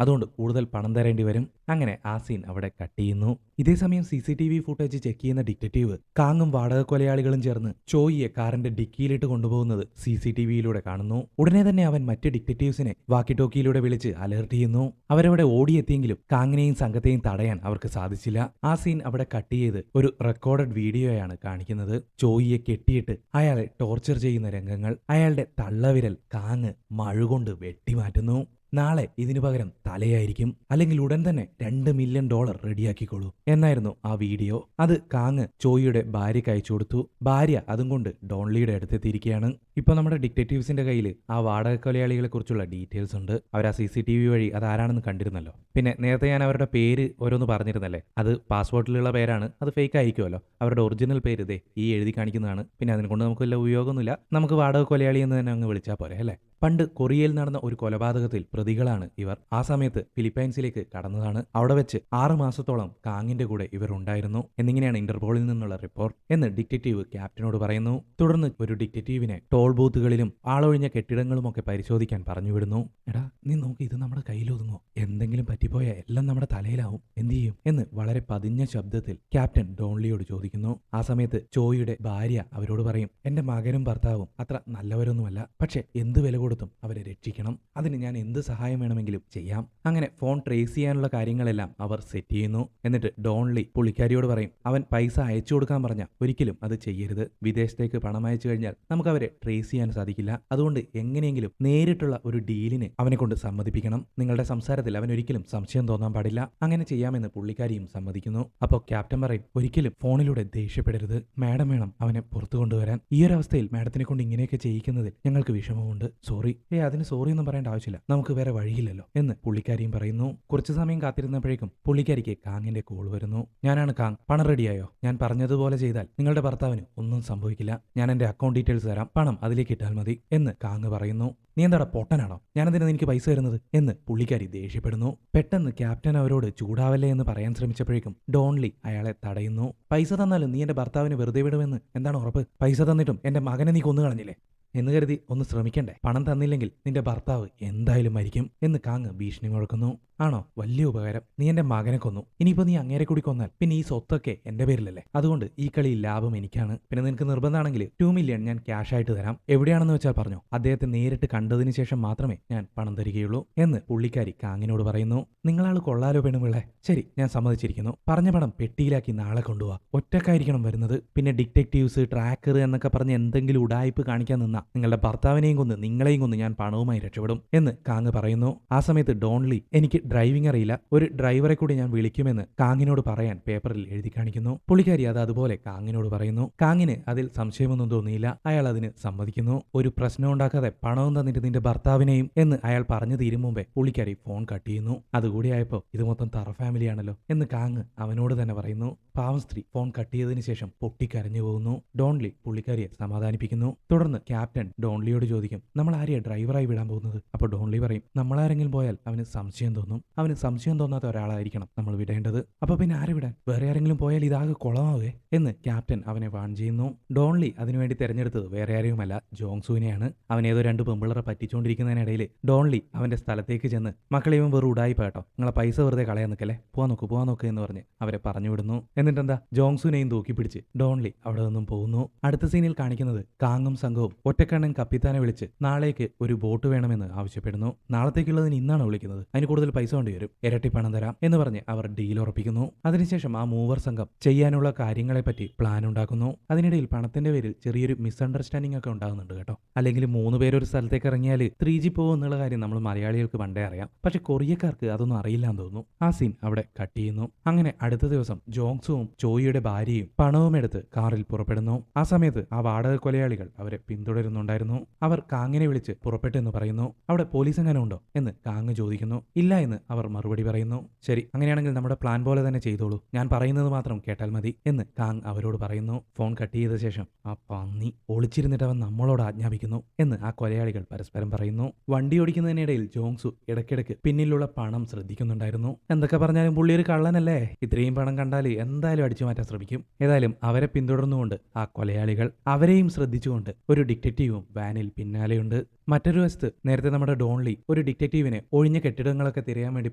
അതുകൊണ്ട് കൂടുതൽ പണം തരേണ്ടി വരും. അങ്ങനെ ആ സീൻ അവിടെ കട്ട് ചെയ്യുന്നു. ഇതേസമയം CCTV ഫുട്ടേജ് ചെക്ക് ചെയ്യുന്ന ഡിറ്റക്റ്റീവ് കാങ്ങും വാടക കൊലയാളികളും ചേർന്ന് ചോയിയെ കാറിന്റെ ഡിക്കിയിലിട്ട് കൊണ്ടുപോകുന്നത് CCTVയിലൂടെ കാണുന്നു. ഉടനെ തന്നെ അവൻ മറ്റ് ഡിറ്റക്റ്റീവ്സിനെ വാക്കി ടോക്കിയിലൂടെ വിളിച്ച് അലർട്ട് ചെയ്യുന്നു. അവരവിടെ ഓടിയെത്തിയെങ്കിലും കാങ്ങിനെയും സംഘത്തെയും തടയാൻ അവർക്ക് സാധിച്ചില്ല. ആ സീൻ അവിടെ കട്ട് ചെയ്ത് ഒരു റെക്കോർഡഡ് വീഡിയോയാണ് കാണിക്കുന്നത്. ചോയിയെ കെട്ടിയിട്ട് അയാളെ ടോർച്ചർ ചെയ്യുന്ന രംഗങ്ങൾ. അയാളുടെ തള്ളവിരൽ കാങ് മഴുകൊണ്ട് വെട്ടിമാറ്റുന്നു. നാളെ ഇതിനു പകരം തലയായിരിക്കും, അല്ലെങ്കിൽ ഉടൻ തന്നെ $2 മില്യൺ റെഡിയാക്കിക്കോളൂ എന്നായിരുന്നു ആ വീഡിയോ. അത് കാങ് ചോയിയുടെ ഭാര്യയ്ക്ക് അയച്ചു കൊടുത്തു. ഭാര്യ അതും കൊണ്ട് ഡോൺലിയുടെ അടുത്തെത്തിയിരിക്കുകയാണ്. ഇപ്പോൾ നമ്മുടെ ഡിറ്റക്റ്റീവ്സിന്റെ കയ്യിൽ ആ വാടക കൊലയാളികളെ കുറിച്ചുള്ള ഡീറ്റെയിൽസ് ഉണ്ട്. അവർ ആ CCTV വഴി അതാരാണെന്ന് കണ്ടിരുന്നല്ലോ. പിന്നെ നേരത്തെ ഞാൻ അവരുടെ പേര് ഓരോന്ന് പറഞ്ഞിരുന്നല്ലേ, അത് പാസ്പോർട്ടിലുള്ള പേരാണ്, അത് ഫേക്ക് ആയിരിക്കുമല്ലോ. അവരുടെ ഒറിജിനൽ പേര് ഇതേ ഈ എഴുതി കാണിക്കുന്നതാണ്. പിന്നെ അതിനെക്കൊണ്ട് നമുക്ക് വല്ല ഉപയോഗമൊന്നുമില്ല, നമുക്ക് വാടക കൊലയാളി എന്ന് തന്നെ അങ്ങ് വിളിച്ചാൽ പോരെ അല്ലേ. പണ്ട് കൊറിയയിൽ നടന്ന ഒരു കൊലപാതകത്തിൽ പ്രതികളാണ് ഇവർ. ആ സമയത്ത് ഫിലിപ്പൈൻസിലേക്ക് കടന്നതാണ്. അവിടെ വെച്ച് 6 മാസത്തോളം കാങ്ങിന്റെ കൂടെ ഇവർ ഉണ്ടായിരുന്നു എന്നിങ്ങനെയാണ് ഇന്റർപോളിൽ നിന്നുള്ള റിപ്പോർട്ട് എന്ന് ഡിറ്റക്റ്റീവ് ക്യാപ്റ്റനോട് പറയുന്നു. തുടർന്ന് ഒരു ഡിറ്റക്റ്റീവിനെ ടോൾ ബൂത്തുകളിലും ആളൊഴിഞ്ഞ കെട്ടിടങ്ങളുമൊക്കെ പരിശോധിക്കാൻ പറഞ്ഞുവിടുന്നു. എടാ നീ നോക്കി, ഇത് നമ്മുടെ കയ്യിലൊതുങ്ങോ? എന്തെങ്കിലും പറ്റിപ്പോയാൽ എല്ലാം നമ്മുടെ തലയിലാവും, എന്ത് ചെയ്യും എന്ന് വളരെ പതിഞ്ഞ ശബ്ദത്തിൽ ക്യാപ്റ്റൻ ഡോൺലിയോട് ചോദിക്കുന്നു. ആ സമയത്ത് ചോയിയുടെ ഭാര്യ അവരോട് പറയും, എന്റെ മകനും ഭർത്താവും അത്ര നല്ലവരൊന്നുമല്ല, പക്ഷെ എന്ത് വില കൊടുത്തും അവരെ രക്ഷിക്കണം, അതിന് ഞാൻ എന്ത് സഹായം വേണമെങ്കിലും ചെയ്യാം. അങ്ങനെ ഫോൺ ട്രേസ് ചെയ്യാനുള്ള കാര്യങ്ങളെല്ലാം അവർ സെറ്റ് ചെയ്യുന്നു. എന്നിട്ട് ഡോൺലി പുള്ളിക്കാരിയോട് പറയും, അവൻ പൈസ അയച്ചു കൊടുക്കാൻ പറഞ്ഞ ഒരിക്കലും അത് ചെയ്യരുത്. വിദേശത്തേക്ക് പണം അയച്ചു കഴിഞ്ഞാൽ നമുക്ക് അവരെ ട്രേസ് ചെയ്യാൻ സാധിക്കില്ല. അതുകൊണ്ട് എങ്ങനെയെങ്കിലും നേരിട്ടുള്ള ഒരു ഡീലിന് അവനെ കൊണ്ട് സമ്മതിപ്പിക്കണം. നിങ്ങളുടെ സംസാരത്തിൽ അവൻ ഒരിക്കലും സംശയം തോന്നാൻ പാടില്ല. അങ്ങനെ ചെയ്യാമെന്ന് പുള്ളിക്കാരിയും സമ്മതിക്കുന്നു. അപ്പോൾ ക്യാപ്റ്റൻ പറയും, ഒരിക്കലും ഫോണിലൂടെ ദേഷ്യപ്പെടരുത്, മാഡം വേണം അവനെ പുറത്തു കൊണ്ടുവരാൻ. ഈ ഒരു അവസ്ഥയിൽ മാഡത്തിനെ കൊണ്ട് ഇങ്ങനെയൊക്കെ ചെയ്യിക്കുന്നതിൽ ഞങ്ങൾക്ക് വിഷമമുണ്ട്. സോറി. അതിന് സോറി ഒന്നും പറയേണ്ട ആവശ്യമില്ല, നമുക്ക് വേറെ വഴിയില്ലല്ലോ എന്ന് പുള്ളിക്കാരിയും പറയുന്നു. കുറച്ചു സമയം കാത്തിരുന്നപ്പോഴേക്കും പുള്ളിക്കാരിക്ക് കാങ്ങിന്റെ കോൾ വരുന്നു. ഞാനാണ് കാങ്, പണം റെഡിയായോ? ഞാൻ പറഞ്ഞതുപോലെ ചെയ്താൽ നിങ്ങളുടെ ഭർത്താവിന് ഒന്നും സംഭവിക്കില്ല. ഞാൻ എന്റെ അക്കൗണ്ട് ഡീറ്റെയിൽസ് തരാം, പണം അതിലേക്ക് ഇട്ടാൽ മതി എന്ന് കാങ് പറയുന്നു. നീ എന്താടാ പൊട്ടനാണോ? ഞാനെന്തിനാ എനിക്ക് പൈസ തരുന്നത് എന്ന് പുള്ളിക്കാരി ദേഷ്യപ്പെടുന്നു. പെട്ടെന്ന് ക്യാപ്റ്റൻ അവരോട് ചൂടാവല്ലേ എന്ന് പറയാൻ ശ്രമിച്ചപ്പോഴേക്കും ഡോൺലി അയാളെ തടയുന്നു. പൈസ തന്നാലും നീ എന്റെ ഭർത്താവിനെ വെറുതെ വിടുമെന്ന് എന്താണ് ഉറപ്പ്? പൈസ തന്നിട്ടും എന്റെ മകനെ നീ കൊന്നു കളഞ്ഞില്ലേ എന്ന് കരുതി ഒന്ന് ശ്രമിക്കണ്ടേ? പണം തന്നില്ലെങ്കിൽ നിന്റെ ഭർത്താവ് എന്തായാലും മരിക്കും എന്ന് കാങ് ഭീഷണി മുഴക്കുന്നു. ആണോ? വലിയ ഉപകാരം, നീ എന്റെ മകനെ കൊന്നു, ഇനിയിപ്പോ നീ അങ്ങേരെ കൂടി കൊന്നാൽ പിന്നെ ഈ സ്വത്തൊക്കെ എന്റെ പേരിലല്ലേ, അതുകൊണ്ട് ഈ കളി ലാഭം എനിക്കാണ്. പിന്നെ നിനക്ക് നിർബന്ധമാണെങ്കിൽ 2 മില്യൺ ഞാൻ ക്യാഷ് ആയിട്ട് തരാം, എവിടെയാണെന്ന് വെച്ചാൽ പറഞ്ഞോ, അദ്ദേഹത്തെ നേരിട്ട് കണ്ടതിന് ശേഷം മാത്രമേ ഞാൻ പണം തരികയുള്ളൂ എന്ന് പുള്ളിക്കാരി കാങ്ങിനോട് പറയുന്നു. നിങ്ങളാൾ കൊള്ളാലോ പെണ്ണുപിള്ളേ, ശരി ഞാൻ സമ്മതിച്ചിരിക്കുന്നു, പറഞ്ഞ പണം പെട്ടിയിലാക്കി നാളെ കൊണ്ടുപോവാ, ഒറ്റക്കായിരിക്കണം വരുന്നത്. പിന്നെ ഡിറ്റക്റ്റീവ്സ് ട്രാക്കർ എന്നൊക്കെ പറഞ്ഞ് എന്തെങ്കിലും ഉടായ്പ് കാണിക്കാൻ നിന്ന നിങ്ങളുടെ ഭർത്താവിനെയും കൊന്ന് നിങ്ങളെയും കൊന്ന് ഞാൻ പണവുമായി രക്ഷപ്പെടും എന്ന് കാങ് പറയുന്നു. ആ സമയത്ത് ഡോൺലി, എനിക്ക് ഡ്രൈവിംഗ് അറിയില്ല, ഒരു ഡ്രൈവറെ കൂടി ഞാൻ വിളിക്കുമെന്ന് കാങ്ങിനോട് പറയാൻ പേപ്പറിൽ എഴുതി കാണിക്കുന്നു. പുള്ളിക്കാരി അത് അതുപോലെ കാങ്ങിനോട് പറയുന്നു. കാങ്ങിന് അതിൽ സംശയമൊന്നും തോന്നിയില്ല, അയാൾ അതിന് സമ്മതിക്കുന്നു. ഒരു പ്രശ്നം ഉണ്ടാക്കാതെ പണവും തന്നിട്ട് നിന്റെ ഭർത്താവിനെയും എന്ന് അയാൾ പറഞ്ഞു തീരും മുമ്പേ പുള്ളിക്കാരി ഫോൺ കട്ട് ചെയ്യുന്നു. അതുകൂടിയായപ്പോ ഇത് മൊത്തം തറ ഫാമിലിയാണല്ലോ എന്ന് കാങ് അവനോട് തന്നെ പറയുന്നു. പാവം സ്ത്രീ ഫോൺ കട്ട് ചെയ്തതിനു ശേഷം പൊട്ടിക്കരഞ്ഞു പോകുന്നു. ഡോൺലി പുള്ളിക്കാരിയെ സമാധാനിപ്പിക്കുന്നു. തുടർന്ന് ക്യാപ്റ്റൻ ഡോൺലിയോട് ചോദിക്കും, നമ്മൾ ആരെയാ ഡ്രൈവറായി വിടാൻ പോകുന്നത്? അപ്പോൾ ഡോൺലി പറയും, നമ്മളാരെങ്കിലും പോയാൽ അവന് സംശയം തോന്നും, അവന് സംശയം തോന്നാത്ത ഒരാളായിരിക്കണം നമ്മൾ വിടേണ്ടത്. അപ്പൊ പിന്നെ ആരെ വിടാൻ? വേറെ ആരെങ്കിലും പോയാൽ ഇതാകെ കുളമാവേ എന്ന് ക്യാപ്റ്റൻ അവനെ വാൺ ചെയ്യുന്നു. ഡോൺലി അതിനുവേണ്ടി തെരഞ്ഞെടുത്തത് വേറെ ആരെയുമല്ല, ജോങ്സൂനെയാണ്. അവൻ ഏതോ 2 പെമ്പിള്ളറെ പറ്റിച്ചുകൊണ്ടിരിക്കുന്നതിനിടയിൽ ഡോൺലി അവന്റെ സ്ഥലത്തേക്ക് ചെന്ന്, മക്കളെ ഇവൻ വെറും ഉടായിപ്പ് കേട്ടോ, നിങ്ങളെ പൈസ വെറുതെ കളയാൻ നിൽക്കല്ലേ, പോവാൻ നോക്ക് എന്ന് പറഞ്ഞ് അവരെ പറഞ്ഞു വിടുന്നു. എന്നിട്ടെന്താ, ജോങ്സൂനെയും തൂക്കി പിടിച്ച് ഡോൺലി അവിടെ നിന്നും പോകുന്നു. അടുത്ത സീനിൽ കാണിക്കുന്നത് കാങ്ങും സംഘവും ഒറ്റക്കണ്ണൻ കപ്പിത്താനെ വിളിച്ച് നാളേക്ക് ഒരു ബോട്ട് വേണമെന്ന് ആവശ്യപ്പെടുന്നു. നാളത്തേക്കുള്ളതിന് ഇന്നാണ് വിളിക്കുന്നത്, അതിന് കൂടുതൽ പൈസ വേണ്ടി വരും, ഇരട്ടി പണം തരാം എന്ന് പറഞ്ഞ് അവർ ഡീൽ ഉറപ്പിക്കുന്നു. അതിനുശേഷം ആ മൂവർ സംഘം ചെയ്യാനുള്ള കാര്യങ്ങളെപ്പറ്റി പ്ലാൻ ഉണ്ടാക്കുന്നു. അതിനിടയിൽ പണത്തിന്റെ പേരിൽ ചെറിയൊരു മിസ്അണ്ടർസ്റ്റാൻഡിംഗ് ഒക്കെ ഉണ്ടാകുന്നുണ്ട് കേട്ടോ. അല്ലെങ്കിൽ 3 പേര് ഒരു സ്ഥലത്തേക്ക് ഇറങ്ങിയാൽ 3G പോകും എന്നുള്ള കാര്യം നമ്മൾ മലയാളികൾക്ക് പണ്ടേ അറിയാം, പക്ഷെ കൊറിയക്കാർക്ക് അതൊന്നും അറിയില്ലാന്ന് തോന്നുന്നു. ആ സീൻ അവിടെ കട്ട് ചെയ്യുന്നു. അങ്ങനെ അടുത്ത ദിവസം ജോങ്സുവും ചോയിയുടെ ഭാര്യയും പണവും എടുത്ത് കാറിൽ പുറപ്പെടുന്നു. ആ സമയത്ത് ആ വാടക കൊലയാളികൾ അവരെ പിന്തുടരുന്നുണ്ടായിരുന്നു. അവർ കാങ്ങിനെ വിളിച്ച് പുറപ്പെട്ടെന്ന് പറയുന്നു. അവിടെ പോലീസ് എങ്ങനെ ഉണ്ടോ എന്ന് കാങ് ചോദിക്കുന്നു. ഇല്ല എന്ന് അവർ മറുപടി പറയുന്നു. ശരി, അങ്ങനെയാണെങ്കിൽ നമ്മുടെ പ്ലാൻ പോലെ തന്നെ ചെയ്തോളൂ, ഞാൻ പറയുന്നത് മാത്രം കേട്ടാൽ മതി എന്ന് കാങ് അവരോട് പറയുന്നു. ഫോൺ കട്ട് ചെയ്ത ശേഷം, ആ പന്നി ഒളിച്ചിരുന്നിട്ട് അവൻ നമ്മളോട് ആജ്ഞാപിക്കുന്നു എന്ന് ആ കൊലയാളികൾ പരസ്പരം പറയുന്നു. വണ്ടി ഓടിക്കുന്നതിനിടയിൽ ജോങ്സു ഇടയ്ക്കിടയ്ക്ക് പിന്നിലുള്ള പണം ശ്രദ്ധിക്കുന്നുണ്ടായിരുന്നു. എന്തൊക്കെ പറഞ്ഞാലും പുള്ളി ഒരു കള്ളനല്ലേ, ഇത്രയും പണം കണ്ടാൽ എന്തായാലും അടിച്ചു മാറ്റാൻ ശ്രമിക്കും. ഏതായാലും അവരെ പിന്തുടർന്നുകൊണ്ട് ആ കൊലയാളികൾ അവരെയും ശ്രദ്ധിച്ചുകൊണ്ട് ഒരു ഡിറ്റക്റ്റീവും വാനിൽ പിന്നാലെയുണ്ട്. മറ്റൊരു വശത്ത് നേരത്തെ നമ്മുടെ ഡോൺലി ഒരു ഡിറ്റക്റ്റീവിനെ ഒഴിഞ്ഞ കെട്ടിടങ്ങളൊക്കെ തിരയാൻ വേണ്ടി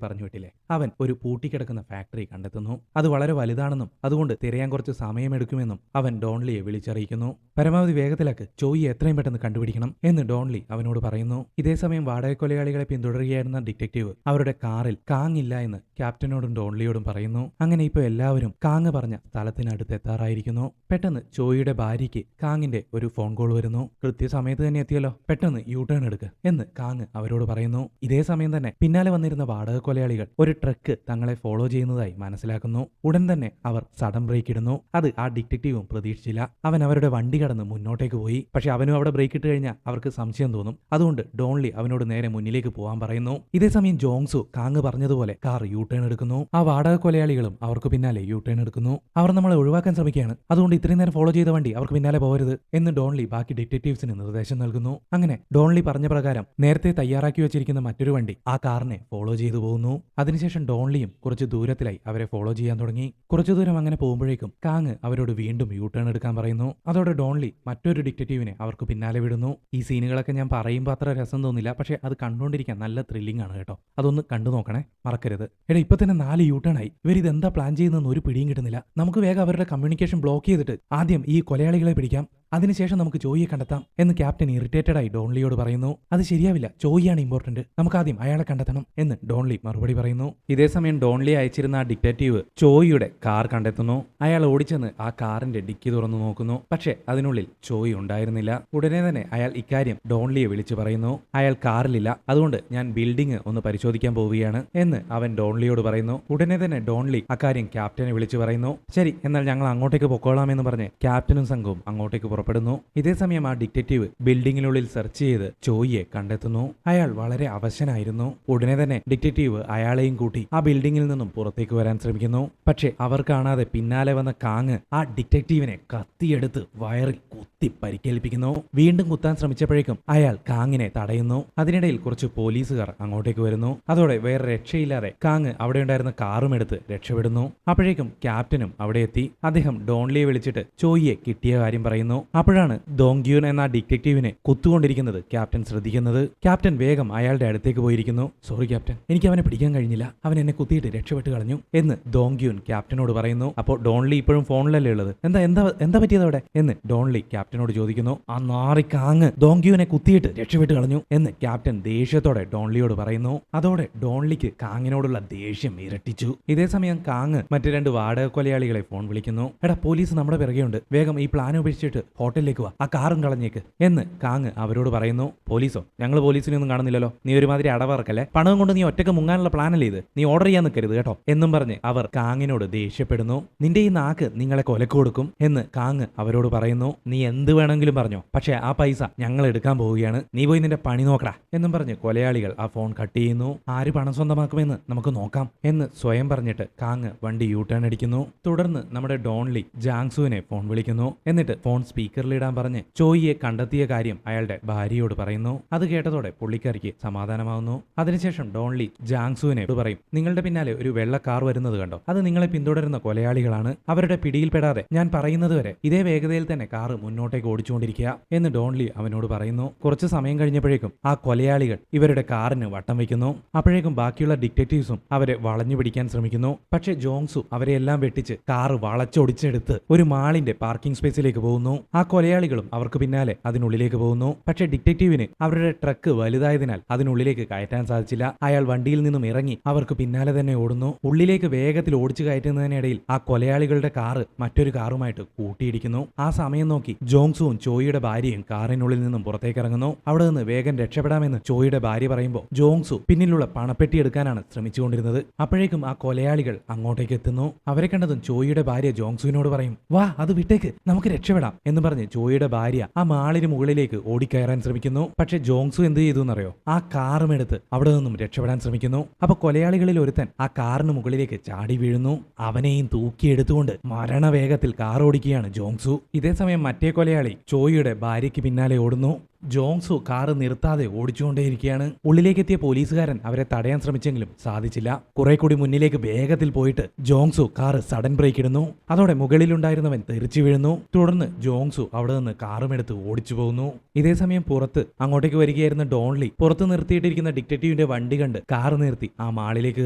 പറഞ്ഞു വിട്ടില്ലേ, അവൻ ഒരു പൂട്ടിക്കിടക്കുന്ന ഫാക്ടറി കണ്ടെത്തുന്നു. അത് വളരെ വലുതാണെന്നും അതുകൊണ്ട് തിരയാൻ കുറച്ച് സമയമെടുക്കുമെന്നും അവൻ ഡോൺലിയെ വിളിച്ചറിയിക്കുന്നു. പരമാവധി വേഗത്തിലാക്ക്, ചോയി എത്രയും പെട്ടെന്ന് കണ്ടുപിടിക്കണം എന്ന് ഡോൺലി അവനോട് പറയുന്നു. ഇതേസമയം വാടക കൊലയാളികളെ പിന്തുടരുകയായിരുന്ന ഡിറ്റക്റ്റീവ് അവരുടെ കാറിൽ കാങ് ഇല്ല എന്ന് ക്യാപ്റ്റനോടും ഡോൺലിയോടും പറയുന്നു. അങ്ങനെ ഇപ്പോൾ എല്ലാവരും കാങ് കാങ് പറഞ്ഞ സ്ഥലത്തിനടുത്ത് എത്താറായിരിക്കുന്നു. പെട്ടെന്ന് ചോയിയുടെ ഭാര്യയ്ക്ക് കാങ്ങിന്റെ ഒരു ഫോൺ കോൾ വരുന്നു. കൃത്യസമയത്ത് തന്നെ എത്തിയല്ലോ, പെട്ടെന്ന് യു ടേൺ എടുക്ക് എന്ന് കാങ് അവരോട് പറയുന്നു. ഇതേ സമയം തന്നെ പിന്നാലെ വന്നിരുന്ന വാടക കൊലയാളികൾ ഒരു ട്രക്ക് തങ്ങളെ ഫോളോ ചെയ്യുന്നതായി മനസ്സിലാക്കുന്നു. ഉടൻ തന്നെ അവർ സഡൻ ബ്രേക്ക് ഇടുന്നു. അത് ആ ഡിറ്റക്റ്റീവും പ്രതീക്ഷിച്ചില്ല. അവൻ അവരുടെ വണ്ടി കടന്ന് മുന്നോട്ടേക്ക് പോയി. പക്ഷെ അവനും അവിടെ ബ്രേക്ക് ഇട്ട് കഴിഞ്ഞാൽ അവർക്ക് സംശയം തോന്നും. അതുകൊണ്ട് ഡോൺലി അവനോട് നേരെ മുന്നിലേക്ക് പോകാൻ പറയുന്നു. ഇതേ സമയം ജോങ്സു കാങ് പറഞ്ഞതുപോലെ കാർ യു ടേൺ എടുക്കുന്നു. ആ വാടക കൊലയാളികളും അവർക്ക് പിന്നാലെ യു ടേൺ എടുക്കുന്നു. അവർ നമ്മളെ ഒഴിവാക്കാൻ ശ്രമിക്കുകയാണ്, അതുകൊണ്ട് ഇത്രയും നേരം ഫോളോ ചെയ്ത വണ്ടി അവർക്ക് പിന്നാലെ പോകരുത് എന്ന് ഡോൺലി ബാക്കി ഡിറ്റക്റ്റീവ്സിന് നിർദ്ദേശം നൽകുന്നു. അങ്ങനെ ഡോൺലി പറഞ്ഞ പ്രകാരം നേരത്തെ തയ്യാറാക്കി വെച്ചിരിക്കുന്ന മറ്റൊരു വണ്ടി ആ കാറിനെ ഫോളോ ചെയ്തു പോകുന്നു. അതിനുശേഷം ഡോൺലിയും കുറച്ച് ദൂരത്തിലായി അവരെ ഫോളോ ചെയ്യാൻ തുടങ്ങി. കുറച്ചു ദൂരം അങ്ങനെ പോകുമ്പോഴേക്കും കാങ് അവരോട് വീണ്ടും യു ടേൺ എടുക്കാൻ പറയുന്നു. അതോടെ ഡോൺലി മറ്റൊരു ഡിറ്റക്റ്റീവിനെ അവർക്ക് പിന്നാലെ വിടുന്നു. ഈ സീനുകളൊക്കെ ഞാൻ പറയുമ്പോൾ അത്ര രസം തോന്നില്ല, പക്ഷെ അത് കണ്ടുകൊണ്ടിരിക്കാൻ നല്ല ത്രില്ലിംഗ് ആണ് കേട്ടോ. അതൊന്ന് കണ്ടു നോക്കണേ, മറക്കരുത്. എടാ ഇപ്പൊ തന്നെ 4 യു ടേൺ ആയി. ഇവരിതെന്താ പ്ലാൻ ചെയ്യുന്നതെന്ന് ഒരു പിടിയും കിട്ടുന്നില്ല. നമുക്ക് വേഗം അവരുടെ കമ്മ്യൂണിക്കേഷൻ ബ്ലോക്ക് ചെയ്തിട്ട് ആദ്യം ഈ കൊലയാളികളെ പിടിക്കാം, അതിനുശേഷം നമുക്ക് ചോയിയെ കണ്ടെത്താം എന്ന് ക്യാപ്റ്റൻ ഇറിറ്റേറ്റഡ് ആയി ഡോൺലിയോട് പറയുന്നു. അത് ശരിയാവില്ല, ചോയിയാണ് ഇമ്പോർട്ടന്റ്, നമുക്ക് ആദ്യം അയാളെ കണ്ടെത്തണം എന്ന് ഡോൺലി മറുപടി പറയുന്നു. ഇതേ സമയം ഡോൺലി അയച്ചിരുന്ന ആ ഡിറ്റക്റ്റീവ് ചോയിയുടെ കാർ കണ്ടെത്തുന്നു. അയാൾ ഓടിച്ചെന്ന് ആ കാറിന്റെ ഡിക്കി തുറന്നു നോക്കുന്നു. പക്ഷെ അതിനുള്ളിൽ ചോയി ഉണ്ടായിരുന്നില്ല. ഉടനെ തന്നെ അയാൾ ഇക്കാര്യം ഡോൺലിയെ വിളിച്ചു പറയുന്നു. അയാൾ കാറിലില്ല, അതുകൊണ്ട് ഞാൻ ബിൽഡിംഗ് ഒന്ന് പരിശോധിക്കാൻ പോവുകയാണ് എന്ന് അവൻ ഡോൺലിയോട് പറയുന്നു. ഉടനെ തന്നെ ഡോൺലി അക്കാര്യം ക്യാപ്റ്റനെ വിളിച്ചു പറയുന്നു. ശരി, എന്നാൽ ഞങ്ങൾ അങ്ങോട്ടേക്ക് പൊക്കോളാമെന്ന് പറഞ്ഞ് ക്യാപ്റ്റനും സംഘവും അങ്ങോട്ടേക്ക് പുറപ്പെടുന്നു. ഇതേ സമയം ആ ഡിറ്റക്റ്റീവ് ബിൽഡിങ്ങിനുള്ളിൽ സെർച്ച് ചെയ്ത് ചോയിയെ കണ്ടെത്തുന്നു. അയാൾ വളരെ അവശനായിരുന്നു. ഉടനെ തന്നെ ഡിറ്റക്റ്റീവ് അയാളെയും കൂട്ടി ആ ബിൽഡിങ്ങിൽ നിന്നും പുറത്തേക്ക് വരാൻ ശ്രമിക്കുന്നു. പക്ഷെ അവർ കാണാതെ പിന്നാലെ വന്ന കാങ് ആ ഡിറ്റക്റ്റീവിനെ കത്തിയെടുത്ത് വയറിൽ കുത്തി പരിക്കേൽപ്പിക്കുന്നു. വീണ്ടും കുത്താൻ ശ്രമിച്ചപ്പോഴേക്കും അയാൾ കാങ്ങിനെ തടയുന്നു. അതിനിടയിൽ കുറച്ച് പോലീസുകാർ അങ്ങോട്ടേക്ക് വരുന്നു. അതോടെ വേറെ രക്ഷയില്ലാതെ കാങ് അവിടെ ഉണ്ടായിരുന്ന കാറും എടുത്ത് രക്ഷപ്പെടുന്നു. അപ്പോഴേക്കും ക്യാപ്റ്റനും അവിടെ എത്തി. അദ്ദേഹം ഡോൺലിയെ വിളിച്ചിട്ട് ചോയിയെ കിട്ടിയ കാര്യം പറയുന്നു. അപ്പോഴാണ് ദോങ്ക്യൂൻ എന്ന ഡിറ്റക്റ്റീവിനെ കുത്തുകൊണ്ടിരിക്കുന്നത് ക്യാപ്റ്റൻ ശ്രദ്ധിക്കുന്നത്. ക്യാപ്റ്റൻ വേഗം അയാളുടെ അടുത്തേക്ക് പോയിരിക്കുന്നു. സോറി ക്യാപ്റ്റൻ, എനിക്ക് അവനെ പിടിക്കാൻ കഴിഞ്ഞില്ല, അവൻ എന്നെ കുത്തിയിട്ട് രക്ഷപ്പെട്ട് കളഞ്ഞു എന്ന് ദോങ്ക്യൂൻ ക്യാപ്റ്റനോട് പറയുന്നു. അപ്പോൾ ഡോൺലി ഇപ്പോഴും ഫോണിലല്ലേ ഉള്ളത്, എന്താ എന്താ എന്താ പറ്റിയത് അവിടെ എന്ന് ഡോൺലി ക്യാപ്റ്റനോട് ചോദിക്കുന്നു. ആ നാറി കാങ് ദോങ്ക്യൂനെ കുത്തിയിട്ട് രക്ഷപ്പെട്ട് കളഞ്ഞു എന്ന് ക്യാപ്റ്റൻ ദേഷ്യത്തോടെ ഡോൺലിയോട് പറയുന്നു. അതോടെ ഡോൺലിക്ക് കാങ്ങിനോടുള്ള ദേഷ്യം ഇരട്ടിച്ചു. ഇതേ സമയം കാങ് മറ്റു 2 വാടക കൊലയാളികളെ ഫോൺ വിളിക്കുന്നു. എടാ, പോലീസ് നമ്മുടെ പിറകെയുണ്ട്, വേഗം ഈ പ്ലാൻ ഉപേക്ഷിച്ചിട്ട് ഹോട്ടലിലേക്ക് വാ, ആ കാറും കളഞ്ഞേക്ക് എന്ന് കാങ് അവരോട് പറയുന്നു. പോലീസോ? ഞങ്ങൾ പോലീസിനെ ഒന്നും കാണുന്നില്ലല്ലോ, നീ ഒരുമാതിരി അടവറക്കല്ലേ, പണം കൊണ്ട് നീ ഒറ്റക്ക് മുങ്ങാനുള്ള പ്ലാനല്ലേ ഇത്, നീ ഓർഡർ ചെയ്യാൻ നിൽക്കരുത് കേട്ടോ എന്നും പറഞ്ഞ് അവർ കാങ്ങിനോട് ദേഷ്യപ്പെടുന്നു. നിന്റെ ഈ നാക്ക് നിങ്ങളെ കൊലക്ക് കൊടുക്കും എന്ന് കാങ് അവരോട് പറയുന്നു. നീ എന്ത് വേണമെങ്കിലും പറഞ്ഞോ, പക്ഷെ ആ പൈസ ഞങ്ങൾ എടുക്കാൻ പോവുകയാണ്, നീ പോയി നിന്റെ പണി നോക്കടാ എന്നും പറഞ്ഞ് കൊലയാളികൾ ആ ഫോൺ കട്ട് ചെയ്യുന്നു. ആര് പണം സ്വന്തമാക്കുമെന്ന് നമുക്ക് നോക്കാം എന്ന് സ്വയം പറഞ്ഞിട്ട് കാങ് വണ്ടി യു ടേൺ അടിക്കുന്നു. തുടർന്ന് നമ്മുടെ ഡോൺലി ജാങ്സുവിനെ ഫോൺ വിളിക്കുന്നു. എന്നിട്ട് ഫോൺ സ്പീക്കറിലിടാൻ പറഞ്ഞ് ചോയിയെ കണ്ടെത്തിയ കാര്യം അയാളുടെ ഭാര്യയോട് പറയുന്നു. അത് കേട്ടതോടെ പുള്ളിക്കാരിക്ക് സമാധാനമാവുന്നു. അതിനുശേഷം ഡോൺലി ജാങ്സുവിനെ പറയും, നിങ്ങളുടെ പിന്നാലെ ഒരു വെള്ള കാർ വരുന്നത് കണ്ടോ, അത് നിങ്ങളെ പിന്തുടരുന്ന കൊലയാളികളാണ്, അവരുടെ പിടിയിൽപ്പെടാതെ ഞാൻ പറയുന്നത് വരെ ഇതേ വേഗതയിൽ തന്നെ കാറ് മുന്നോട്ടേക്ക് ഓടിച്ചുകൊണ്ടിരിക്കുക എന്ന് ഡോൺലി അവനോട് പറയുന്നു. കുറച്ച് സമയം കഴിഞ്ഞപ്പോഴേക്കും ആ കൊലയാളികൾ ഇവരുടെ കാറിന് വട്ടം വയ്ക്കുന്നു. അപ്പോഴേക്കും ബാക്കിയുള്ള ഡിറ്റക്റ്റീവ്സും അവരെ വളഞ്ഞു പിടിക്കാൻ ശ്രമിക്കുന്നു. പക്ഷെ ജോങ്സു അവരെല്ലാം വെട്ടിച്ച് കാറ് വളച്ചൊടിച്ചെടുത്ത് ഒരു മാളിന്റെ പാർക്കിംഗ് സ്പേസിലേക്ക് പോകുന്നു. ആ കൊലയാളികളും അവർക്ക് പിന്നാലെ അതിനുള്ളിലേക്ക് പോകുന്നു. പക്ഷെ ഡിറ്റക്റ്റീവിന് അവരുടെ ട്രക്ക് വലുതായതിനാൽ അതിനുള്ളിലേക്ക് കയറ്റാൻ സാധിച്ചില്ല. അയാൾ വണ്ടിയിൽ നിന്നും ഇറങ്ങി അവർക്ക് പിന്നാലെ തന്നെ ഓടുന്നു. ഉള്ളിലേക്ക് വേഗത്തിൽ ഓടിച്ചു കയറ്റുന്നതിനിടയിൽ ആ കൊലയാളികളുടെ കാറ് മറ്റൊരു കാറുമായിട്ട് കൂട്ടിയിടിക്കുന്നു. ആ സമയം നോക്കി ജോങ്സുവും ചോയിയുടെ ഭാര്യയും കാറിനുള്ളിൽ നിന്നും പുറത്തേക്ക് ഇറങ്ങുന്നു. അവിടെ നിന്ന് വേഗം രക്ഷപ്പെടാമെന്ന് ചോയിയുടെ ഭാര്യ പറയുമ്പോൾ ജോങ്സു പിന്നിലുള്ള പണപ്പെട്ടി എടുക്കാനാണ് ശ്രമിച്ചുകൊണ്ടിരുന്നത്. അപ്പോഴേക്കും ആ കൊലയാളികൾ അങ്ങോട്ടേക്ക് എത്തുന്നു. അവരെ കണ്ടതും ചോയിയുടെ ഭാര്യ ജോങ്സുവിനോട് പറയും, വാ അത് വിട്ടേക്ക്, നമുക്ക് രക്ഷപ്പെടാം എന്ന് പറഞ്ഞ് ചോയിയുടെ ഭാര്യ ആ മാളിന് മുകളിലേക്ക് ഓടിക്കയറാൻ ശ്രമിക്കുന്നു. പക്ഷെ ജോങ്സു എന്ത് ചെയ്തു എന്നറിയോ, ആ കാറും എടുത്ത് അവിടെ നിന്നും രക്ഷപ്പെടാൻ ശ്രമിക്കുന്നു. അപ്പൊ കൊലയാളികളിൽ ഒരുത്തൻ ആ കാറിന് മുകളിലേക്ക് ചാടി വീഴുന്നു. അവനെയും തൂക്കിയെടുത്തുകൊണ്ട് മരണവേഗത്തിൽ കാർ ഓടിക്കുകയാണ് ജോങ്സു. ഇതേ സമയം മറ്റേ കൊലയാളി ചോയിയുടെ ഭാര്യയ്ക്ക് പിന്നാലെ ഓടുന്നു. ജോങ്സു കാറ് നിർത്താതെ ഓടിച്ചുകൊണ്ടേയിരിക്കുകയാണ്. ഉള്ളിലേക്കെത്തിയ പോലീസുകാരൻ അവരെ തടയാൻ ശ്രമിച്ചെങ്കിലും സാധിച്ചില്ല. കുറെ കൂടി മുന്നിലേക്ക് വേഗത്തിൽ പോയിട്ട് ജോങ്സു കാറ് സഡൻ ബ്രേക്ക് ഇടുന്നു. അതോടെ മുകളിലുണ്ടായിരുന്നവൻ തെറിച്ചു വീഴുന്നു. തുടർന്ന് ജോങ്സു അവിടെ നിന്ന് കാറുമെടുത്ത് ഓടിച്ചു പോകുന്നു. ഇതേ സമയം പുറത്ത് അങ്ങോട്ടേക്ക് വരികയായിരുന്ന ഡോൺലി പുറത്ത് നിർത്തിയിട്ടിരിക്കുന്ന ഡിറ്റക്റ്റീവിന്റെ വണ്ടി കണ്ട് കാറ് നിർത്തി ആ മാളിലേക്ക്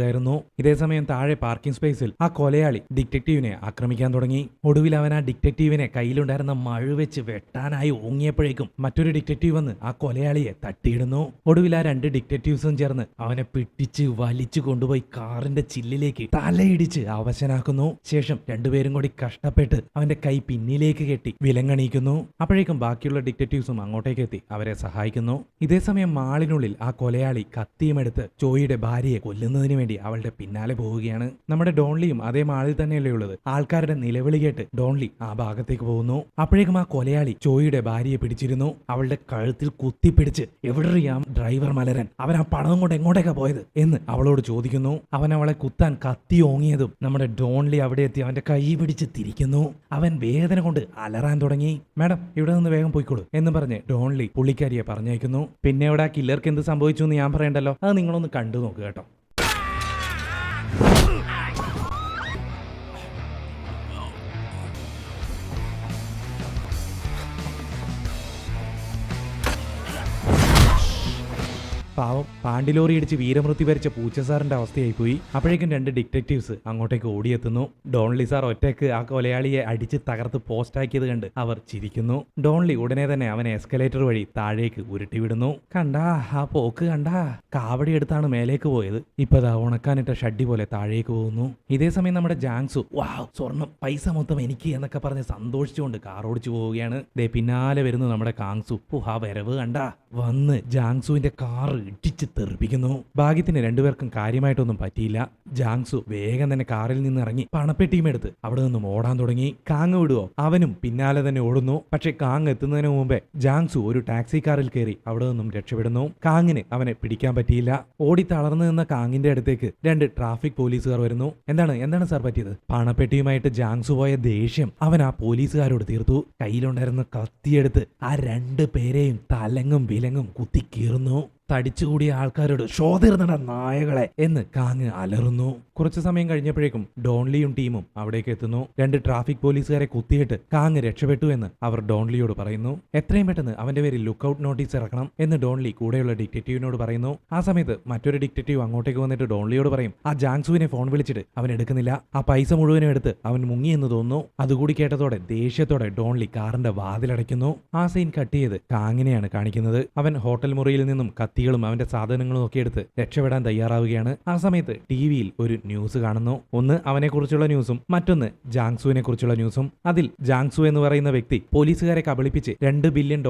കയറുന്നു. ഇതേ സമയം താഴെ പാർക്കിംഗ് സ്പേസിൽ ആ കൊലയാളി ഡിറ്റക്റ്റീവിനെ ആക്രമിക്കാൻ തുടങ്ങി. ഒടുവിൽ അവൻ ആ ഡിറ്റക്റ്റീവിനെ കയ്യിലുണ്ടായിരുന്ന മഴ വെച്ച് വെട്ടാനായി ഓങ്ങിയപ്പോഴേക്കും മറ്റൊരു ഡിറ്റക്റ്റീവ് ഡിറ്റക്റ്റീവ് വന്ന് ആ കൊലയാളിയെ തട്ടിയിടുന്നു. ഒടുവിൽ ആ 2 ഡിറ്റക്റ്റീവ്സും ചേർന്ന് അവനെ പിടിച്ച് വലിച്ചു കൊണ്ടുപോയി കാറിന്റെ ചില്ലിലേക്ക് തലയിടിച്ച് അവശനാക്കുന്നു. ശേഷം രണ്ടുപേരും കൂടി കഷ്ടപ്പെട്ട് അവന്റെ കൈ പിന്നിലേക്ക് കെട്ടി വിലങ്ങണിയിക്കുന്നു. അപ്പോഴേക്കും ബാക്കിയുള്ള ഡിറ്റക്റ്റീവ്സും അങ്ങോട്ടേക്ക് എത്തി അവരെ സഹായിക്കുന്നു. ഇതേസമയം മാളിനുള്ളിൽ ആ കൊലയാളി കത്തിയുമെടുത്ത് ജോയിയുടെ ഭാര്യയെ കൊല്ലുന്നതിന് വേണ്ടി അവളുടെ പിന്നാലെ പോവുകയാണ്. നമ്മുടെ ഡോൺലിയും അതേ മാളിൽ തന്നെയല്ലേ ഉള്ളത്. ആൾക്കാരുടെ നിലവിളി കേട്ട് ഡോൺലി ആ ഭാഗത്തേക്ക് പോകുന്നു. അപ്പോഴേക്കും ആ കൊലയാളി ജോയിയുടെ ഭാര്യയെ പിടിച്ചിരുന്നു. അവളുടെ കഴുത്തിൽ കുത്തിപ്പിടിച്ച് എവിടെയാം ഡ്രൈവർ മലരൻ, അവൻ ആ പണവും കൊണ്ട് എങ്ങോട്ടേക്കാ പോയത് എന്ന് അവളോട് ചോദിക്കുന്നു. അവൻ അവളെ കുത്താൻ കത്തി ഓങ്ങിയതും നമ്മുടെ ഡോൺലി അവിടെ എത്തി അവന്റെ കൈ പിടിച്ച് തിരിക്കുന്നു. അവൻ വേദന കൊണ്ട് അലറാൻ തുടങ്ങി. മാഡം, ഇവിടെ നിന്ന് വേഗം പോയിക്കോളൂ എന്ന് പറഞ്ഞ് ഡോൺലി പുള്ളിക്കാരിയെ പറഞ്ഞയക്കുന്നു. പിന്നെ അവിടെ ആ കില്ലർക്ക് എന്ത് സംഭവിച്ചു എന്ന് ഞാൻ പറയണ്ടല്ലോ, അത് നിങ്ങളൊന്ന് കണ്ടു നോക്കുക കേട്ടോ. പാവം പാണ്ടിലോറി ഇടിച്ച് വീരമൃത്യു വരിച്ച പൂച്ചസാറിന്റെ അവസ്ഥയായിപ്പോയി. അപ്പോഴേക്കും 2 ഡിറ്റക്റ്റീവ്സ് അങ്ങോട്ടേക്ക് ഓടിയെത്തുന്നു. ഡോൺലി സാർ ഒറ്റയ്ക്ക് ആ കൊലയാളിയെ അടിച്ച് തകർത്ത് പോസ്റ്റാക്കിയത് കണ്ട് അവർ ചിരിക്കുന്നു. ഡോൺലി ഉടനെ തന്നെ അവനെ എസ്കലേറ്റർ വഴി താഴേക്ക് ഉരുട്ടിവിടുന്നു. കണ്ടാ ആ പോക്ക് കണ്ടാ, കാവടി എടുത്താണ് മേലേക്ക് പോയത്. ഇപ്പതാ ഉണക്കാനിട്ട ഷഡ്ഡി പോലെ താഴേക്ക് പോകുന്നു. ഇതേസമയം നമ്മുടെ ജാങ്സു വാവ് സ്വർണം, പൈസ മൊത്തം എനിക്ക് എന്നൊക്കെ പറഞ്ഞ് സന്തോഷിച്ചുകൊണ്ട് കാർ ഓടിച്ചു പോവുകയാണ്. ദേ പിന്നാലെ വരുന്നു നമ്മുടെ കാങ്സു. ആ വരവ് കണ്ടാ, വന്ന് ജാങ്സുവിന്റെ കാർ ഇടിച്ച് തെറിപ്പിക്കുന്നു. ഭാഗ്യത്തിന് രണ്ടുപേർക്കും കാര്യമായിട്ടൊന്നും പറ്റിയില്ല. ജാങ്സു വേഗം തന്നെ കാറിൽ നിന്ന് ഇറങ്ങി പണപ്പെട്ടിയും എടുത്ത് അവിടെ നിന്നും ഓടാൻ തുടങ്ങി. കാങ് വിടുവോ? അവനും പിന്നാലെ തന്നെ ഓടുന്നു. പക്ഷെ കാങ് എത്തുന്നതിന് മുമ്പേ ജാങ്സു ഒരു ടാക്സി കാറിൽ കയറി അവിടെ നിന്നും രക്ഷപ്പെടുന്നു. കാങ്ങിന് അവനെ പിടിക്കാൻ പറ്റിയില്ല. ഓടി തളർന്നു നിന്ന കാങ്ങിന്റെ അടുത്തേക്ക് 2 ട്രാഫിക് പോലീസുകാർ വരുന്നു. എന്താണ് സാർ പറ്റിയത്? പണപ്പെട്ടിയുമായിട്ട് ജാങ്സു പോയ ദേഷ്യം അവൻ ആ പോലീസുകാരോട് തീർത്തു. കയ്യിലുണ്ടായിരുന്ന കത്തിയെടുത്ത് ആ 2 പേരെയും തലങ്ങും വിലങ്ങും കുത്തിക്കീറുന്നു. തടിച്ചുകൂടിയ ആൾക്കാരോട് ഷോ തീർന്നട നായകളെ എന്ന് കാങ് അലറുന്നു. കുറച്ചു സമയം കഴിഞ്ഞപ്പോഴേക്കും ഡോൺലിയും ടീമും അവിടേക്ക് എത്തുന്നു. 2 ട്രാഫിക് പോലീസുകാരെ കുത്തിയിട്ട് കാങ് രക്ഷപ്പെട്ടു എന്ന് അവർ ഡോൺലിയോട് പറയുന്നു. എത്രയും പെട്ടെന്ന് അവന്റെ പേരിൽ ലുക്കൌട്ട് നോട്ടീസ് ഇറക്കണം എന്ന് ഡോൺലി കൂടെയുള്ള ഡിറ്റക്റ്റീവിനോട് പറയുന്നു. ആ സമയത്ത് മറ്റൊരു ഡിറ്റക്റ്റീവ് അങ്ങോട്ടേക്ക് വന്നിട്ട് ഡോൺലിയോട് പറയും, ആ ജാങ്സുവിനെ ഫോൺ വിളിച്ചിട്ട് അവൻ എടുക്കുന്നില്ല, ആ പൈസ മുഴുവനും എടുത്ത് അവൻ മുങ്ങിയെന്ന് തോന്നുന്നു. അതുകൂടി കേട്ടതോടെ ദേഷ്യത്തോടെ ഡോൺലി കാറിന്റെ വാതിലടയ്ക്കുന്നു. ആ സീൻ കട്ട് ചെയ്ത് കാങ്ങിനെയാണ് കാണിക്കുന്നത്. അവൻ ഹോട്ടൽ മുറിയിൽ നിന്നും കത്തികളും അവന്റെ സാധനങ്ങളും ഒക്കെ എടുത്ത് രക്ഷപ്പെടാൻ തയ്യാറാവുകയാണ്. ആ സമയത്ത് ടിവിയിൽ ഒരു ന്യൂസ് കാണുന്നു. ഒന്ന് അവനെ കുറിച്ചുള്ള ന്യൂസും മറ്റൊന്ന് ജാങ്സുവിനെ കുറിച്ചുള്ള ന്യൂസും. അതിൽ ജാങ്സു എന്ന് പറയുന്ന വ്യക്തി പോലീസുകാരെ കബളിപ്പിച്ച് $2 ബില്യൺ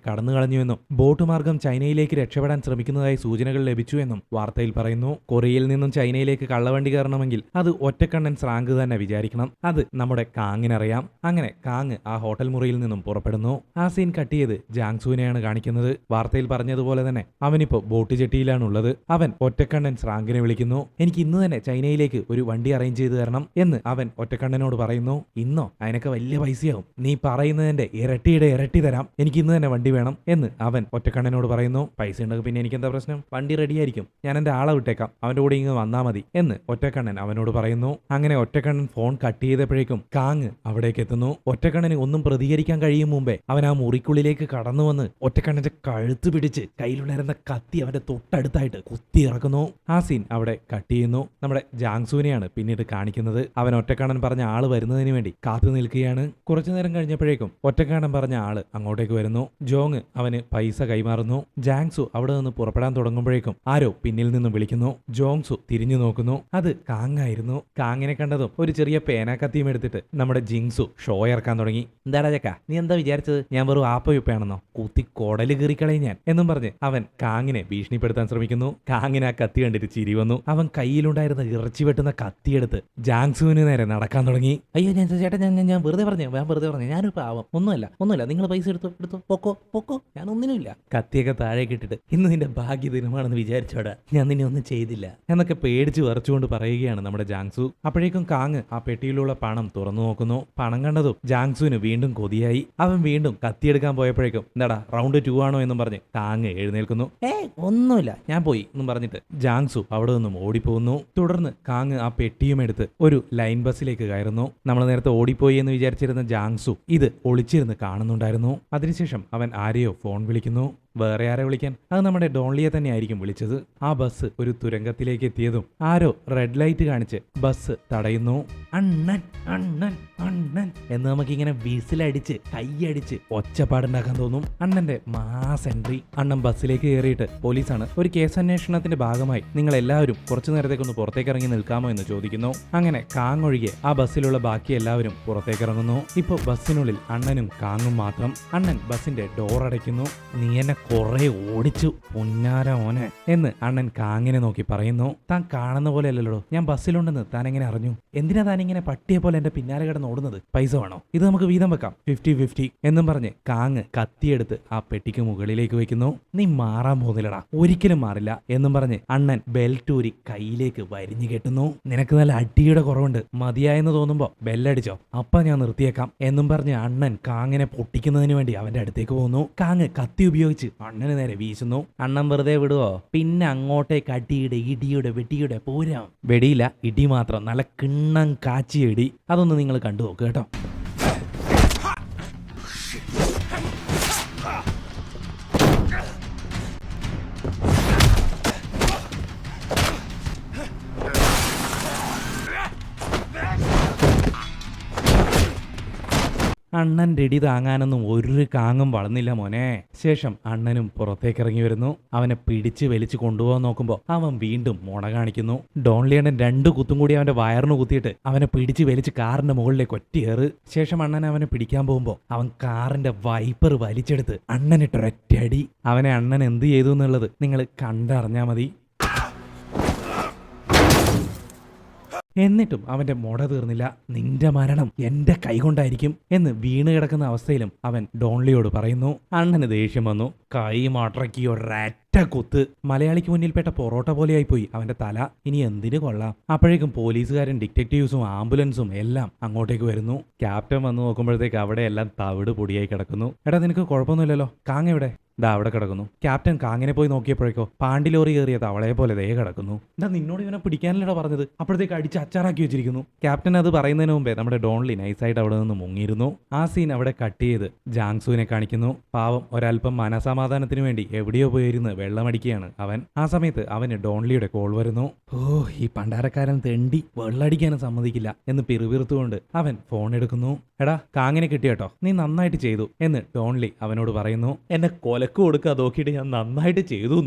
കടന്നു കളഞ്ഞുവെന്നും ബോട്ട് മാർഗം ചൈനയിലേക്ക് രക്ഷപ്പെടാൻ ശ്രമിക്കുന്നതായി സൂചനകൾ ലഭിച്ചു എന്നും വാർത്തയിൽ പറയുന്നു. കൊറിയയിൽ നിന്നും ചൈനയിലേക്ക് കള്ളവണ്ടി കയറണമെങ്കിൽ അത് ഒറ്റക്കണ്ണൻ സ്രാങ്ക് തന്നെ വിചാരിക്കണം. അത് നമ്മുടെ കാങ്ങിനറിയാം. അങ്ങനെ കാങ് ആ ഹോട്ടൽ മുറിയിൽ നിന്നും പുറപ്പെടുന്നു. ആ സീൻ കട്ട് ചെയ്ത് ജാങ്സുവിനെയാണ് കാണിക്കുന്നത്. വാർത്തയിൽ പറഞ്ഞതുപോലെ തന്നെ അവനിപ്പോ ബോട്ട് ജെട്ടിയിലാണുള്ളത്. അവൻ ഒറ്റക്കണ്ണൻ സ്രാങ്കിനെ വിളിക്കുന്നു. എനിക്ക് ഇന്ന് തന്നെ ചൈനയിലേക്ക് ഒരു വണ്ടി അറേഞ്ച് ചെയ്ത് തരണം എന്ന് അവൻ ഒറ്റക്കണ്ണനോട് പറയുന്നു. ഇന്നോ? അതിനൊക്കെ വലിയ പൈസയാവും, നീ പറയുന്നതിന്റെ ഇരട്ടിയുടെ ഇരട്ടി തരാം, എനിക്ക് ഇന്ന് തന്നെ വണ്ടി വേണം എന്ന് അവൻ ഒറ്റക്കണ്ണനോട് പറയുന്നു. പൈസ ഉണ്ടെങ്കിൽ പിന്നെ എനിക്ക് എന്താ പ്രശ്നം, വണ്ടി റെഡിയായിരിക്കും, ഞാൻ എന്റെ ആളെ വിട്ടേക്കാം, അവന്റെ കൂടെ ഇങ്ങ് വന്നാ മതി എന്ന് ഒറ്റക്കണ്ണൻ അവനോട് പറയുന്നു. അങ്ങനെ ഒറ്റക്കണ്ണൻ ഫോൺ കട്ട് ചെയ്തപ്പോഴേക്കും കാങ് അവിടേക്ക് എത്തുന്നു. ഒറ്റക്കണ്ണന് ഒന്നും പ്രതികരിക്കാൻ കഴിയും മുമ്പേ അവൻ ആ മുറിക്കുള്ളിലേക്ക് കടന്നു വന്ന് ഒറ്റക്കണ്ണന്റെ കഴുത്ത് പിടിച്ച് കയ്യിലുണ്ടായിരുന്ന കത്തി അവന്റെ തൊട്ടടുത്തായിട്ട് കുത്തി ഇറക്കുന്നു. ആ സീൻ അവിടെ കട്ട് ചെയ്യുന്നു. നമ്മുടെ ജാങ്സുവിനെയാണ് പിന്നീട് കാണിക്കുന്നത്. അവൻ ഒറ്റക്കണ്ണൻ പറഞ്ഞ ആള് വരുന്നതിന് വേണ്ടി കാത്തു നിൽക്കുകയാണ്. കുറച്ചു നേരം കഴിഞ്ഞപ്പോഴേക്കും ഒറ്റക്കണ്ണൻ പറഞ്ഞ ആള് അങ്ങോട്ടേക്ക് വരുന്നു. ജോങ് അവന് പൈസ കൈമാറുന്നു. ജാങ്സു അവിടെ നിന്ന് പുറപ്പെടാൻ തുടങ്ങുമ്പോഴേക്കും ആരോ പിന്നിൽ നിന്നും വിളിക്കുന്നു. ജോങ്സു തിരിഞ്ഞു നോക്കുന്നു. അത് കാങ്ങായിരുന്നു. കാങ്ങിനെ കണ്ടതും ഒരു ചെറിയ പേനാക്കത്തിയും എടുത്തിട്ട് നമ്മുടെ ജിങ്സു ഷോ ഇറക്കാൻ തുടങ്ങി. എന്താടാ ചക്ക, നീ എന്താ വിചാരിച്ചത്, ഞാൻ വെറും ആപ്പയുപ്പയാണെന്നോ, കുത്തി കൊടല് കീറിക്കളയും ഞാൻ എന്നും പറഞ്ഞ് അവൻ കാങ്ങിനെ ഭീഷണിപ്പെടുത്താൻ ശ്രമിക്കുന്നു. കാങ്ങിന് ആ കത്തി കണ്ടിട്ട് ചിരി വന്നു. അവൻ കയ്യിലുണ്ടായിരുന്ന ഇറച്ചി വെട്ടുന്ന കത്തിയെടുത്ത് ജാങ്സുവിന് നേരെ നടക്കാൻ തുടങ്ങി. അയ്യോ ഞാൻ ചേട്ടാ ഞാൻ വെറുതെ പറഞ്ഞു, ഞാനൊരു പാവം, ഒന്നുമില്ല, നിങ്ങൾ പൈസ എടുത്തോ, പൊക്കോ, ഞാൻ ഒന്നിനുമില്ല. കത്തിയൊക്കെ താഴേക്ക് ഇട്ടിട്ട് ഇന്ന് നിന്റെ ഭാഗ്യ ദിനമാണെന്ന് വിചാരിച്ചോടാ, ഞാൻ നിന്നെ ഒന്നും ചെയ്തില്ല എന്നൊക്കെ പേടിച്ച് വരച്ചുകൊണ്ട് പറയുകയാണ് നമ്മുടെ ജാങ്സു. അപ്പോഴേക്കും കാങ് ആ പെട്ടിയിലുള്ള പണം തുറന്നു നോക്കുന്നു. പണം കണ്ടതും ജാങ്സുവിന് വീണ്ടും കൊതിയായി. അവൻ വീണ്ടും കത്തിയെടുക്കാൻ പോയപ്പോഴേക്കും എന്താടാ റൗണ്ട് 2 ആണോ എന്നും പറഞ്ഞ് കാങ് എഴുന്നേൽക്കുന്നു. ഒന്നുമില്ല, ഞാൻ പോയി എന്നും പറഞ്ഞിട്ട് ജാങ്സു അവിടെ നിന്നും ഓടിപ്പോകുന്നു. തുടർന്ന് കാങ് ആ പെട്ടിയും എടുത്ത് ഒരു ലൈൻ ബസ്സിലേക്ക് കയറുന്നു. നമ്മൾ നേരത്തെ ഓടിപ്പോയി എന്ന് വിചാരിച്ചിരുന്ന ജാങ്സു ഇത് ഒളിച്ചിരുന്ന് കാണുന്നുണ്ടായിരുന്നു. അതിനുശേഷം അവൻ ആരെയോ ഫോൺ വിളിക്കുന്നു. വേറെ ആരെ വിളിക്കാൻ? അത് നമ്മുടെ ഡോൺലിയെ തന്നെ ആയിരിക്കും വിളിച്ചത്. ആ ബസ് ഒരു തുരങ്കത്തിലേക്ക് എത്തിയതും ആരോ റെഡ് ലൈറ്റ് കാണിച്ച് ബസ് തടയുന്നു. അണ്ണൻ അണ്ണൻ അണ്ണൻ എന്ന് നമുക്കിങ്ങനെ വിസിലടിച്ച് കൈയടിച്ച് ഒച്ചപ്പാടുണ്ടാക്കാൻ തോന്നും. അണ്ണന്റെ മാസ് എൻട്രി. അണ്ണൻ ബസ്സിലേക്ക് കയറിയിട്ട് പോലീസാണ്. ഒരു കേസന്വേഷണത്തിന്റെ ഭാഗമായി നിങ്ങൾ എല്ലാവരും കുറച്ചു നേരത്തേക്കൊന്ന് പുറത്തേക്ക് ഇറങ്ങി നിൽക്കാമോ എന്ന് ചോദിക്കുന്നു. അങ്ങനെ കാങ്ങൊഴികെ ആ ബസ്സിലുള്ള ബാക്കി എല്ലാവരും പുറത്തേക്ക് ഇറങ്ങുന്നു. ഇപ്പൊ ബസ്സിനുള്ളിൽ അണ്ണനും കാങ്ങും മാത്രം. അണ്ണൻ ബസ്സിന്റെ ഡോർ അടയ്ക്കുന്നു. നീ എന്നെ കുറെ ഓടിച്ചു പൊന്നാര മോനെ എന്ന് അണ്ണൻ കാങ്ങിനെ നോക്കി പറയുന്നു. താൻ കാണുന്ന പോലെ അല്ലല്ലോ ഞാൻ ബസ്സിലുണ്ടെന്ന് താൻ എങ്ങനെ അറിഞ്ഞു? എന്തിനാ താൻ ഇങ്ങനെ പട്ടിയെ പോലെ എന്റെ പിന്നാലെ കിടന്ന് ഓടുന്നത്? പൈസ വേണോ? ഇത് നമുക്ക് വീതം വെക്കാം, 50-50 എന്നും പറഞ്ഞ് കാങ് കത്തിയെടുത്ത് ആ പെട്ടിക്ക് മുകളിലേക്ക് വെക്കുന്നു. നീ മാറാൻ പോകുന്നില്ലടാ, ഒരിക്കലും മാറില്ല എന്നും പറഞ്ഞ് അണ്ണൻ ബെൽറ്റൂരി കയ്യിലേക്ക് വരിഞ്ഞു കെട്ടുന്നു. നിനക്ക് നല്ല അടിയുടെ കുറവുണ്ട്, മതിയായെന്ന് തോന്നുമ്പോ ബെല്ലടിച്ചോ, അപ്പ ഞാൻ നിർത്തിയേക്കാം എന്നും പറഞ്ഞ് അണ്ണൻ കാങ്ങിനെ പൊട്ടിക്കുന്നതിന് വേണ്ടി അവന്റെ അടുത്തേക്ക് പോകുന്നു. കാങ് കത്തി ഉപയോഗിച്ച് അണ്ണന് നേരെ വീശുന്നു. അണ്ണൻ വെറുതെ വിടുവോ? പിന്നെ അങ്ങോട്ടേക്ക് അടിയുടെ ഇടിയുടെ വെടിയുടെ പൂരം. വെടിയില്ല, ഇടി മാത്രം, നല്ല കിണ്ണം കാച്ചിയ ഇടി. അതൊന്ന് നിങ്ങൾ കണ്ടു നോക്ക് കേട്ടോ. അണ്ണൻ്റെ ഇടി താങ്ങാനൊന്നും ഒരു കാങ്ങും വളർന്നില്ല മോനെ. ശേഷം അണ്ണനും പുറത്തേക്ക് ഇറങ്ങി വരുന്നു. അവനെ പിടിച്ച് വലിച്ചു കൊണ്ടുപോകാൻ നോക്കുമ്പോൾ അവൻ വീണ്ടും മുണ കാണിക്കുന്നു. ഡോൺലിയണ്ണൻ 2 കുത്തും കൂടി അവന്റെ വയറിന് കുത്തിയിട്ട് അവനെ പിടിച്ച് വലിച്ച് കാറിന്റെ മുകളിലേക്ക് ഒറ്റയേറ്. ശേഷം അണ്ണൻ അവനെ പിടിക്കാൻ പോകുമ്പോൾ അവൻ കാറിന്റെ വൈപ്പർ വലിച്ചെടുത്ത് അണ്ണനിട്ടൊരൊറ്റയടി. അവനെ അണ്ണൻ എന്ത് ചെയ്തു എന്നുള്ളത് നിങ്ങൾ കണ്ടറിഞ്ഞാൽ മതി. എന്നിട്ടും അവന്റെ മുട തീർന്നില്ല. നിന്റെ മരണം എന്റെ കൈകൊണ്ടായിരിക്കും എന്ന് വീണ് കിടക്കുന്ന അവസ്ഥയിലും അവൻ ഡോൺലിയോട് പറയുന്നു. അണ്ണന് ദേഷ്യം വന്നു. കൈ മാട്രക്കി ഒരൊറ്റ കുത്ത്. മലയാളിക്ക് മുന്നിൽപ്പെട്ട പൊറോട്ട പോലെയായി പോയി അവന്റെ തല. ഇനി എന്തിനു കൊള്ളാം? അപ്പോഴേക്കും പോലീസുകാരും ഡിറ്റക്റ്റീവ്സും ആംബുലൻസും എല്ലാം അങ്ങോട്ടേക്ക് വരുന്നു. ക്യാപ്റ്റൻ വന്ന് നോക്കുമ്പോഴത്തേക്ക് അവിടെ എല്ലാം തവിട് പൊടിയായി കിടക്കുന്നു. എടാ നിനക്ക് കുഴപ്പമൊന്നുമില്ലല്ലോ? കാങ് എവിടെ? ദാ അവിടെ കിടക്കുന്നു. ക്യാപ്റ്റൻ കാങ്ങിനെ പോയി നോക്കിയപ്പോഴേക്കോ പാണ്ടി ലോറി കയറിയ തവളയെ പോലെ ദേ കിടക്കുന്നു. എന്താ നിന്നോട് ഇവനെ പിടിക്കാനല്ലടാ പറഞ്ഞത്? അപ്പോഴത്തേക്ക് അടിച്ച് അച്ചാറാക്കി വെച്ചിരിക്കുന്നു. ക്യാപ്റ്റൻ അത് പറയുന്നതിന് മുമ്പേ നമ്മുടെ ഡോൺലി നൈസായിട്ട് അവിടെ നിന്ന് മുങ്ങിയിരുന്നു. ആ സീൻ അവിടെ കട്ട് ചെയ്ത് ജാങ്സുവിനെ കാണിക്കുന്നു. പാവം ഒരല്പം മനസമാധാനത്തിന് വേണ്ടി എവിടെയോ പോയിരുന്ന് വെള്ളമടിക്കുകയാണ് അവൻ. ആ സമയത്ത് അവന് ഡോൺലിയുടെ കോൾ വരുന്നു. ഓ ഈ പണ്ടാരക്കാരൻ തെണ്ടി വെള്ളടിക്കാനും സമ്മതിക്കില്ല എന്ന് പിറുപിറുത്തുകൊണ്ട് അവൻ ഫോൺ എടുക്കുന്നു. എടാ കാങ്ങിനെ കിട്ടിയട്ടോ, നീ നന്നായിട്ട് ചെയ്തു എന്ന് ഡോൺലി അവനോട് പറയുന്നു. എന്നെ കൊലക്ക് കൊടുക്കുക നോക്കിയിട്ട് ഞാൻ നന്നായിട്ട് ചെയ്തു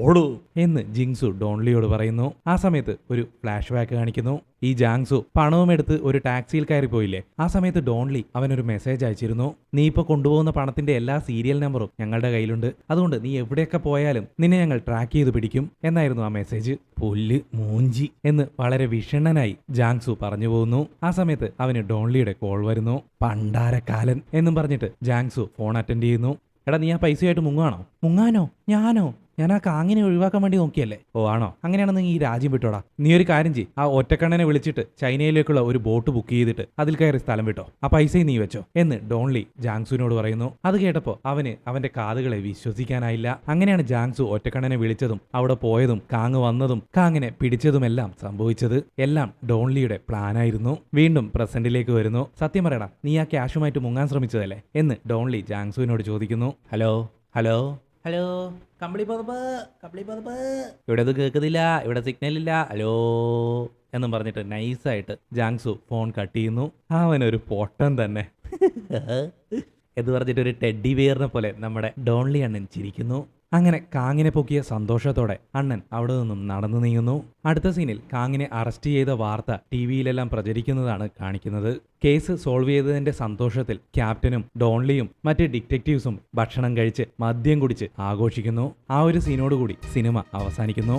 ഓടൂ എന്ന് ജിങ്സു ഡോൺലിയോട് പറയുന്നു. ആ സമയത്ത് ഒരു ഫ്ലാഷ് ബാക്ക് കാണിക്കുന്നു. ഈ ജാങ്സു പണവും എടുത്ത് ഒരു ടാക്സിയിൽ കയറി പോയില്ലേ? ആ സമയത്ത് ഡോൺലി അവനൊരു മെസ്സേജ് അയച്ചിരുന്നു. നീ ഇപ്പൊ കൊണ്ടുപോകുന്ന പണത്തിന്റെ എല്ലാ സീരിയൽ നമ്പറും ഞങ്ങളുടെ കയ്യിലുണ്ട്, അതുകൊണ്ട് നീ എവിടെയൊക്കെ പോയാലും നിന്നെ ഞങ്ങൾ ട്രാക്ക് ചെയ്ത് പിടിക്കും എന്നായിരുന്നു ആ മെസ്സേജ്. പുല്ല് മൂഞ്ചി എന്ന് വളരെ വിഷണ്ണനായി ജാങ്സു പറഞ്ഞു പോകുന്നു. ആ സമയത്ത് അവന് ഡോൺലിയുടെ കോൾ വരുന്നു. പണ്ടാരക്കാലൻ എന്നും പറഞ്ഞിട്ട് ജാങ്സു ഫോൺ അറ്റൻഡ് ചെയ്യുന്നു. എടാ നീ ആ പൈസയായിട്ട് മുങ്ങാണോ? മുങ്ങാനോ? ഞാനോ? ഞാൻ ആ കാങ്ങിനെ ഒഴിവാക്കാൻ വേണ്ടി നോക്കിയല്ലേ? ഓ ആണോ? അങ്ങനെയാണെന്ന് ഈ രാജ്യം വിട്ടോടാ. നീ ഒരു കാര്യം ചെയ്യ്, ആ ഒറ്റക്കണ്ണനെ വിളിച്ചിട്ട് ചൈനയിലേക്കുള്ള ഒരു ബോട്ട് ബുക്ക് ചെയ്തിട്ട് അതിൽ കയറി സ്ഥലം വിട്ടോ, ആ പൈസയും നീ വെച്ചോ എന്ന് ഡോൺലി ജാങ്സുവിനോട് പറയുന്നു. അത് കേട്ടപ്പോൾ അവന് അവന്റെ കാതുകളെ വിശ്വസിക്കാനായില്ല. അങ്ങനെയാണ് ജാങ്സു ഒറ്റക്കണ്ണനെ വിളിച്ചതും അവിടെ പോയതും കാങ് വന്നതും കാങ്ങിനെ പിടിച്ചതുമെല്ലാം സംഭവിച്ചത്. എല്ലാം ഡോൺലിയുടെ പ്ലാനായിരുന്നു. വീണ്ടും പ്രസന്റിലേക്ക് വരുന്നു. സത്യം പറയടാ, നീ ആ ക്യാഷുമായിട്ട് മുങ്ങാൻ ശ്രമിച്ചതല്ലേ എന്ന് ഡോൺലി ജാങ്സുവിനോട് ചോദിക്കുന്നു. ഹലോ ഹലോ ഹലോ ഇവിടെ അത് കേൾക്കുന്നില്ല, ഇവിടെ സിഗ്നൽ ഇല്ല, ഹലോ എന്നും പറഞ്ഞിട്ട് നൈസായിട്ട് ജാങ്സു ഫോൺ കട്ട് ചെയ്യുന്നു. അവനൊരു പൊട്ടൻ തന്നെ എന്ന് പറഞ്ഞിട്ട് ഒരു ടെഡ്ഡി ബിയറിനെ പോലെ നമ്മുടെ ഡോൺലി അണ്ണൻ ചിരിക്കുന്നു. അങ്ങനെ കാങ്ങിനെ പൊക്കിയ സന്തോഷത്തോടെ അണ്ണൻ അവിടെ നിന്നും നടന്നു നീങ്ങുന്നു. അടുത്ത സീനിൽ കാങ്ങിനെ അറസ്റ്റ് ചെയ്ത വാർത്ത ടിവിയിലെല്ലാം പ്രചരിക്കുന്നതാണ് കാണിക്കുന്നത്. കേസ് സോൾവ് ചെയ്തതിന്റെ സന്തോഷത്തിൽ ക്യാപ്റ്റനും ഡോൺലിയും മറ്റ് ഡിറ്റക്റ്റീവ്സും ഭക്ഷണം കഴിച്ച് മദ്യം കുടിച്ച് ആഘോഷിക്കുന്നു. ആ ഒരു സീനോടുകൂടി സിനിമ അവസാനിക്കുന്നു.